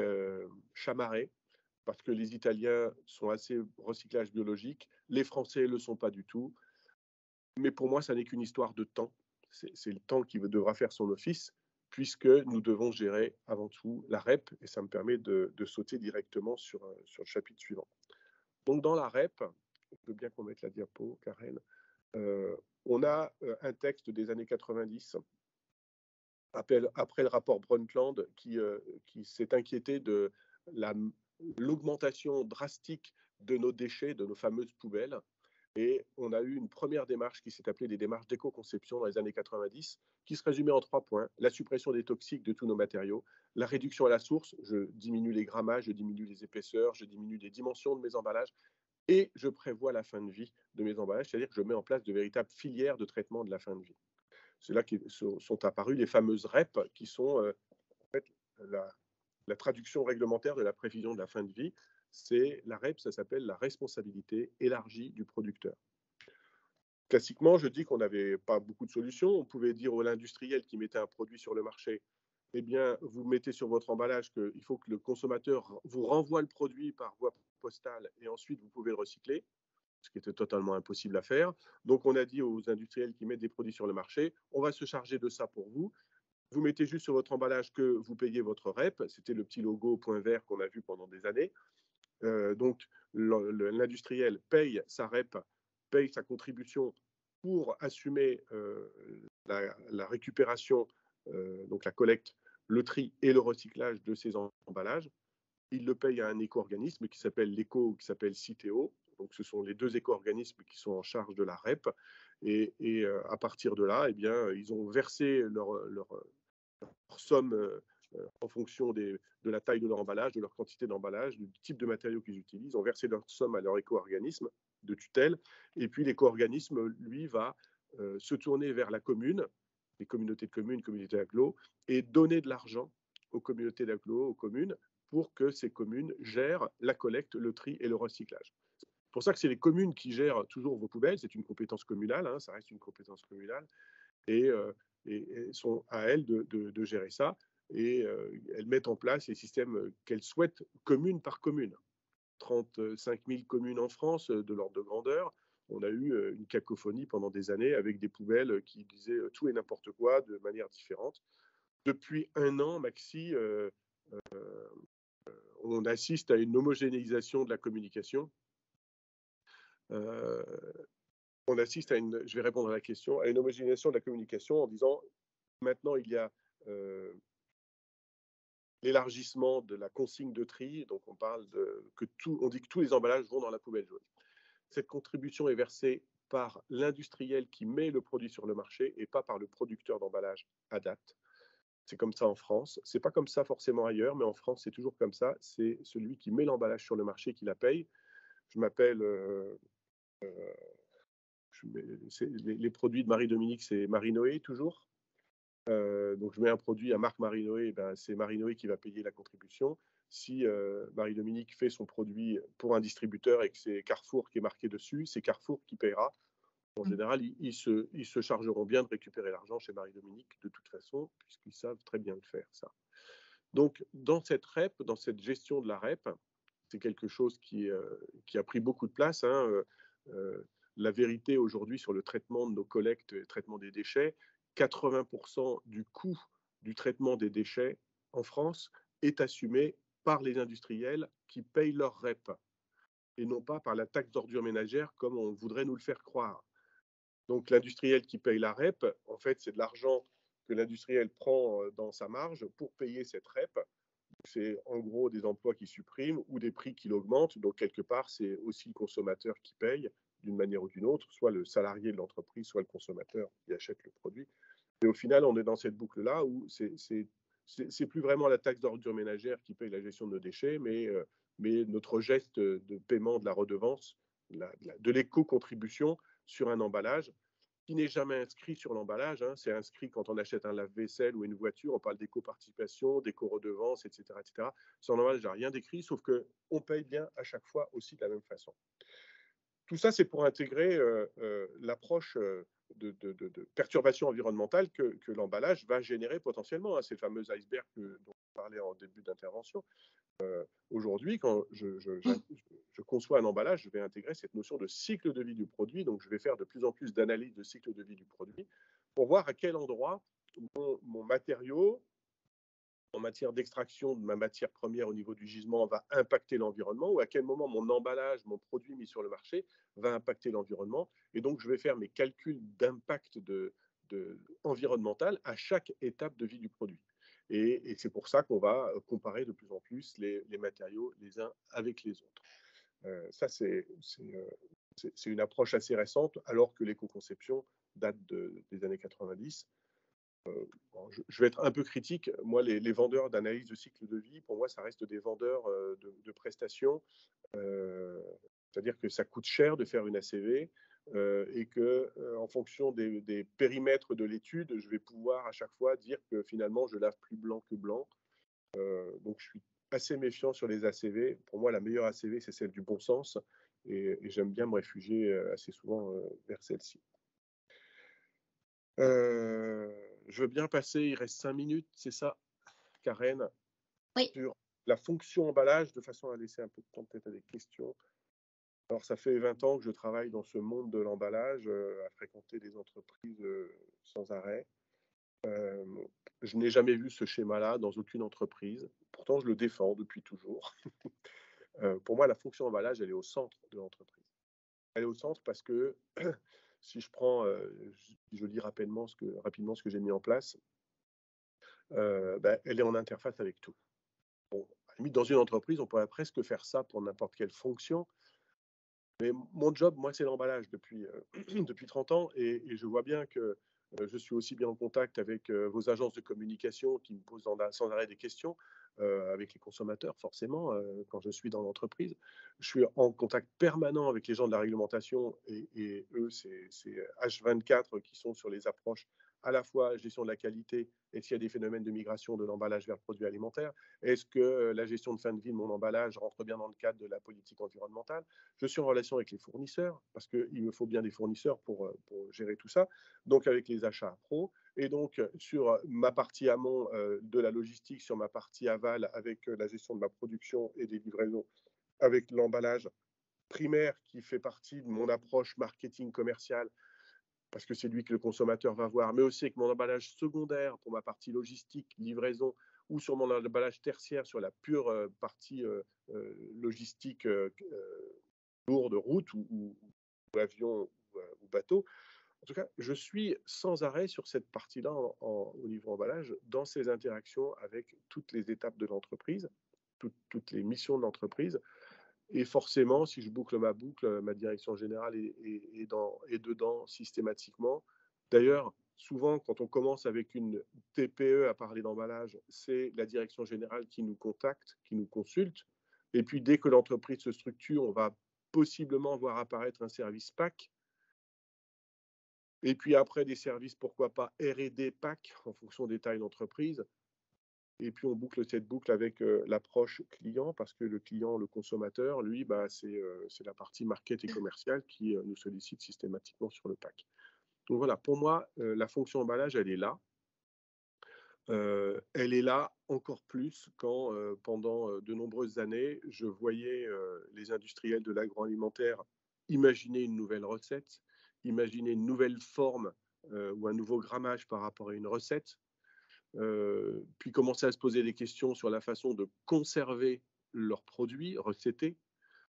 chamarrée, parce que les Italiens sont assez recyclage biologique, les Français ne le sont pas du tout. Mais pour moi, ça n'est qu'une histoire de temps. C'est le temps qui devra faire son office, puisque nous devons gérer avant tout la REP, et ça me permet de sauter directement sur le chapitre suivant. Donc dans la REP, je veux bien qu'on mette la diapo, Karen, on a un texte des années 90, après le rapport Brundtland, qui s'est inquiété de l'augmentation drastique de nos déchets, de nos fameuses poubelles. Et on a eu une première démarche qui s'est appelée des démarches d'éco-conception dans les années 90, qui se résumait en 3 points. La suppression des toxiques de tous nos matériaux, la réduction à la source, je diminue les grammages, je diminue les épaisseurs, je diminue les dimensions de mes emballages, et je prévois la fin de vie de mes emballages, c'est-à-dire que je mets en place de véritables filières de traitement de la fin de vie. C'est là que sont apparues les fameuses REP, qui sont en fait la traduction réglementaire de la prévision de la fin de vie. C'est la REP, ça s'appelle la responsabilité élargie du producteur. Classiquement, je dis qu'on n'avait pas beaucoup de solutions. On pouvait dire à l'industriel qui mettait un produit sur le marché, eh bien, vous mettez sur votre emballage qu'il faut que le consommateur vous renvoie le produit par voie postale et ensuite vous pouvez le recycler, ce qui était totalement impossible à faire. Donc, on a dit aux industriels qui mettent des produits sur le marché, on va se charger de ça pour vous. Vous mettez juste sur votre emballage que vous payez votre REP. C'était le petit logo point vert qu'on a vu pendant des années. Donc, l'industriel paye sa REP, paye sa contribution pour assumer la récupération, donc la collecte, le tri et le recyclage de ces emballages. Il le paye à un éco-organisme qui s'appelle l'ECO, qui s'appelle Citeo. Donc, ce sont les 2 éco-organismes qui sont en charge de la REP. Et à partir de là, eh bien, ils ont versé leur somme en fonction de la taille de leur emballage, de leur quantité d'emballage, du type de matériaux qu'ils utilisent. Ils ont versé leur somme à leur éco-organisme de tutelle. Et puis, l'éco-organisme, lui, va se tourner vers la commune, les communautés de communes, communautés d'agglo, et donner de l'argent aux communautés d'agglo, aux communes, pour que ces communes gèrent la collecte, le tri et le recyclage. C'est pour ça que c'est les communes qui gèrent toujours vos poubelles. C'est une compétence communale, hein, ça reste une compétence communale. Et sont à elles de gérer ça. Et elles mettent en place les systèmes qu'elles souhaitent, commune par commune. 35 000 communes en France de l'ordre de grandeur. On a eu une cacophonie pendant des années avec des poubelles qui disaient tout et n'importe quoi de manière différente. Depuis 1 an, Maxi, on assiste à une homogénéisation de la communication. On assiste à je vais répondre à la question, à une homogénéisation de la communication en disant maintenant il y a l'élargissement de la consigne de tri, donc on dit que tous les emballages vont dans la poubelle jaune. Cette contribution est versée par l'industriel qui met le produit sur le marché et pas par le producteur d'emballage à date. C'est comme ça en France. C'est pas comme ça forcément ailleurs, mais en France c'est toujours comme ça. C'est celui qui met l'emballage sur le marché qui la paye. Je m'appelle les produits de Marie-Dominique, c'est Marie-Noé toujours. Donc je mets un produit à marque Marie-Noé, ben, c'est Marie-Noé qui va payer la contribution. Si Marie-Dominique fait son produit pour un distributeur et que c'est Carrefour qui est marqué dessus, c'est Carrefour qui paiera. En général, ils se chargeront bien de récupérer l'argent chez Marie-Dominique de toute façon, puisqu'ils savent très bien le faire, ça. Donc, dans cette REP, dans cette gestion de la REP, c'est quelque chose qui a pris beaucoup de place. La vérité aujourd'hui sur le traitement de nos collectes et le traitement des déchets, 80% du coût du traitement des déchets en France est assumé par les industriels qui payent leur REP et non pas par la taxe d'ordures ménagères comme on voudrait nous le faire croire. Donc l'industriel qui paye la REP, en fait, c'est de l'argent que l'industriel prend dans sa marge pour payer cette REP. C'est en gros des emplois qui suppriment ou des prix qui augmentent. Donc quelque part, c'est aussi le consommateur qui paye d'une manière ou d'une autre, soit le salarié de l'entreprise, soit le consommateur qui achète le produit. Et au final, on est dans cette boucle-là où c'est plus vraiment la taxe d'ordures ménagères qui paye la gestion de nos déchets, mais notre geste de paiement de la redevance, de l'éco-contribution sur un emballage qui n'est jamais inscrit sur l'emballage. C'est inscrit quand on achète un lave-vaisselle ou une voiture, on parle d'éco-participation, d'éco-redevance, etc., etc. Sur l'emballage, il n'y a rien d'écrit, sauf qu'on paye bien à chaque fois aussi de la même façon. Tout ça, c'est pour intégrer l'approche de perturbation environnementale que l'emballage va générer potentiellement. Ces fameux icebergs dont on parlait en début d'intervention. Aujourd'hui, quand je conçois un emballage, je vais intégrer cette notion de cycle de vie du produit. Donc, je vais faire de plus en plus d'analyses de cycle de vie du produit pour voir à quel endroit mon matériau, en matière d'extraction de ma matière première au niveau du gisement, va impacter l'environnement, ou à quel moment mon emballage, mon produit mis sur le marché, va impacter l'environnement. Et donc, je vais faire mes calculs d'impact environnemental à chaque étape de vie du produit. Et c'est pour ça qu'on va comparer de plus en plus les matériaux les uns avec les autres. Ça, c'est une approche assez récente, alors que l'éco-conception date des années 90. Je vais être un peu critique. Moi, les vendeurs d'analyse de cycle de vie, pour moi, ça reste des vendeurs de prestations. C'est-à-dire que ça coûte cher de faire une ACV et que, en fonction des périmètres de l'étude, je vais pouvoir à chaque fois dire que finalement, je lave plus blanc que blanc. Donc, je suis assez méfiant sur les ACV. Pour moi, la meilleure ACV, c'est celle du bon sens. Et j'aime bien me réfugier assez souvent vers celle-ci. Je veux bien passer, il reste 5 minutes, c'est ça, Karen? Oui. Sur la fonction emballage, de façon à laisser un peu de temps peut-être à des questions. Alors, ça fait 20 ans que je travaille dans ce monde de l'emballage, à fréquenter des entreprises sans arrêt. Je n'ai jamais vu ce schéma-là dans aucune entreprise. Pourtant, je le défends depuis toujours. Pour moi, la fonction emballage, elle est au centre de l'entreprise. Elle est au centre parce que si je prends, je lis rapidement ce que j'ai mis en place, elle est en interface avec tout. Bon, à la limite, dans une entreprise, on pourrait presque faire ça pour n'importe quelle fonction. Mais mon job, moi, c'est l'emballage depuis 30 ans et je vois bien que je suis aussi bien en contact avec vos agences de communication qui me posent sans arrêt des questions, avec les consommateurs, forcément, quand je suis dans l'entreprise. Je suis en contact permanent avec les gens de la réglementation et eux, c'est H24 qui sont sur les approches à la fois gestion de la qualité et s'il y a des phénomènes de migration de l'emballage vers le produit alimentaire. Est-ce que la gestion de fin de vie de mon emballage rentre bien dans le cadre de la politique environnementale? Je suis en relation avec les fournisseurs parce qu'il me faut bien des fournisseurs pour gérer tout ça. Donc avec les achats pro et donc sur ma partie amont de la logistique, sur ma partie aval avec la gestion de ma production et des livraisons avec l'emballage primaire qui fait partie de mon approche marketing commercial parce que c'est lui que le consommateur va voir, mais aussi avec mon emballage secondaire pour ma partie logistique, livraison, ou sur mon emballage tertiaire sur la pure partie logistique lourde, route ou avion ou bateau. En tout cas, je suis sans arrêt sur cette partie-là au niveau emballage, dans ces interactions avec toutes les étapes de l'entreprise, toutes les missions de l'entreprise. Et forcément, si je boucle ma direction générale est dedans systématiquement. D'ailleurs, souvent, quand on commence avec une TPE à parler d'emballage, c'est la direction générale qui nous contacte, qui nous consulte. Et puis, dès que l'entreprise se structure, on va possiblement voir apparaître un service PAC Et puis après, des services, pourquoi pas R&D PAC, en fonction des tailles d'entreprise. Et puis on boucle cette boucle avec l'approche client, parce que le client, le consommateur, lui, c'est la partie market et commerciale qui nous sollicite systématiquement sur le PAC. Donc voilà, pour moi, la fonction emballage, elle est là. Elle est là encore plus quand, pendant de nombreuses années, je voyais les industriels de l'agroalimentaire imaginer une nouvelle recette, imaginer une nouvelle forme ou un nouveau grammage par rapport à une recette, puis commencer à se poser des questions sur la façon de conserver leurs produits recettés.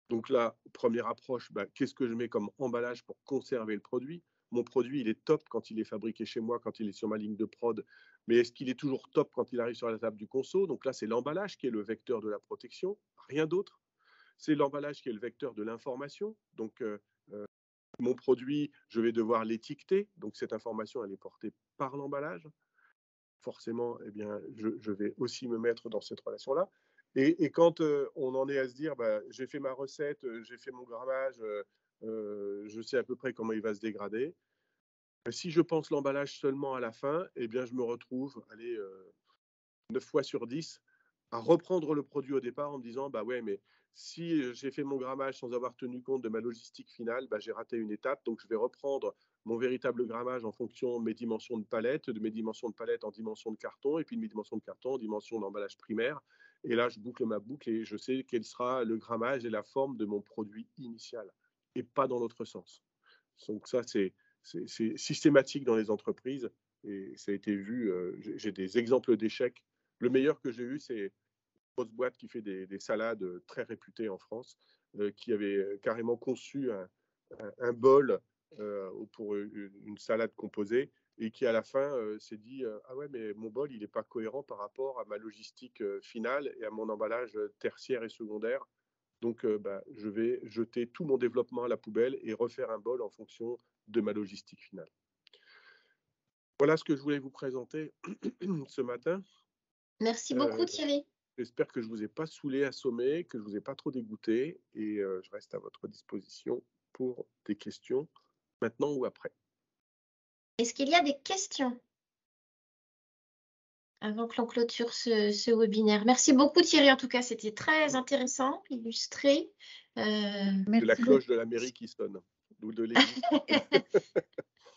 Donc là, première approche, qu'est-ce que je mets comme emballage pour conserver le produit? Mon produit, il est top quand il est fabriqué chez moi, quand il est sur ma ligne de prod, mais est-ce qu'il est toujours top quand il arrive sur la table du conso? Donc là, c'est l'emballage qui est le vecteur de la protection, rien d'autre. C'est l'emballage qui est le vecteur de l'information. Donc, mon produit, je vais devoir l'étiqueter. Donc, cette information, elle est portée par l'emballage. Forcément, eh bien, je vais aussi me mettre dans cette relation-là. Et quand on en est à se dire, j'ai fait ma recette, j'ai fait mon grammage, je sais à peu près comment il va se dégrader. Si je pense l'emballage seulement à la fin, eh bien, je me retrouve, 9 fois sur 10, à reprendre le produit au départ en me disant, ouais, mais si j'ai fait mon grammage sans avoir tenu compte de ma logistique finale, j'ai raté une étape, donc je vais reprendre mon véritable grammage en fonction de mes dimensions de palette, en dimension de carton, et puis de mes dimensions de carton en dimension d'emballage primaire. Et là, je boucle ma boucle et je sais quel sera le grammage et la forme de mon produit initial, et pas dans l'autre sens. Donc ça, c'est systématique dans les entreprises, et ça a été vu, j'ai des exemples d'échecs. Le meilleur que j'ai eu, c'est une grosse boîte qui fait des salades très réputées en France, qui avait carrément conçu un bol pour une salade composée, et qui à la fin s'est dit ah ouais, mais mon bol il n'est pas cohérent par rapport à ma logistique finale et à mon emballage tertiaire et secondaire, donc je vais jeter tout mon développement à la poubelle et refaire un bol en fonction de ma logistique finale. Voilà ce que je voulais vous présenter ce matin. Merci beaucoup Thierry. J'espère que je ne vous ai pas saoulé, assommé, que je ne vous ai pas trop dégoûté, et je reste à votre disposition pour des questions maintenant ou après. Est-ce qu'il y a des questions avant que l'on clôture ce webinaire? Merci beaucoup Thierry, en tout cas c'était très intéressant, illustré. C'est la cloche de la mairie qui sonne, ou de l'église.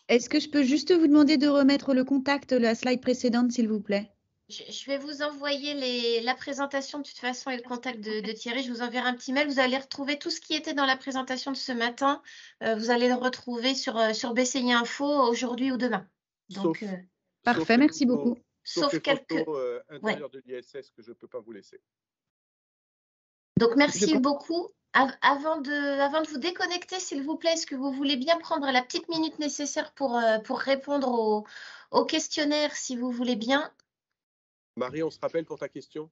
Est-ce que je peux juste vous demander de remettre le contact, la slide précédente, s'il vous plaît? Je vais vous envoyer la présentation de toute façon et le contact de Thierry. Je vous enverrai un petit mail. Vous allez retrouver tout ce qui était dans la présentation de ce matin. Vous allez le retrouver sur BCI Info aujourd'hui ou demain. Donc, parfait, merci beaucoup. Sauf quelques photos intérieures de l'ISS que je ne peux pas vous laisser. Donc, merci beaucoup. Avant de vous déconnecter, s'il vous plaît, est-ce que vous voulez bien prendre la petite minute nécessaire pour répondre au questionnaire, si vous voulez bien? Marie, on se rappelle pour ta question?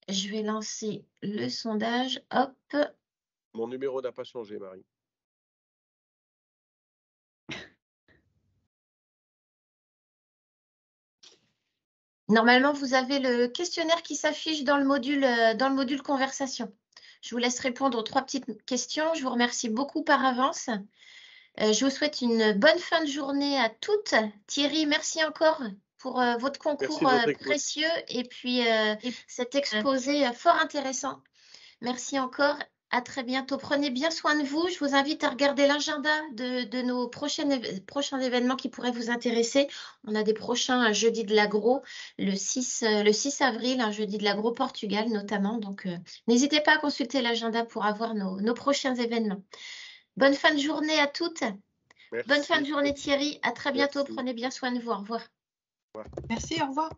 Je vais lancer le sondage. Hop. Mon numéro n'a pas changé, Marie. Normalement, vous avez le questionnaire qui s'affiche dans le module conversation. Je vous laisse répondre aux 3 petites questions. Je vous remercie beaucoup par avance. Je vous souhaite une bonne fin de journée à toutes. Thierry, merci encore pour votre concours précieux et puis cet exposé fort intéressant. Merci encore. À très bientôt. Prenez bien soin de vous. Je vous invite à regarder l'agenda de nos prochains événements qui pourraient vous intéresser. On a des prochains jeudis de l'agro, le 6 avril, un jeudi de l'agro Portugal notamment. Donc, n'hésitez pas à consulter l'agenda pour avoir nos prochains événements. Bonne fin de journée à toutes. Merci. Bonne fin de journée Thierry. À très bientôt. Merci. Prenez bien soin de vous. Au revoir. Merci, au revoir.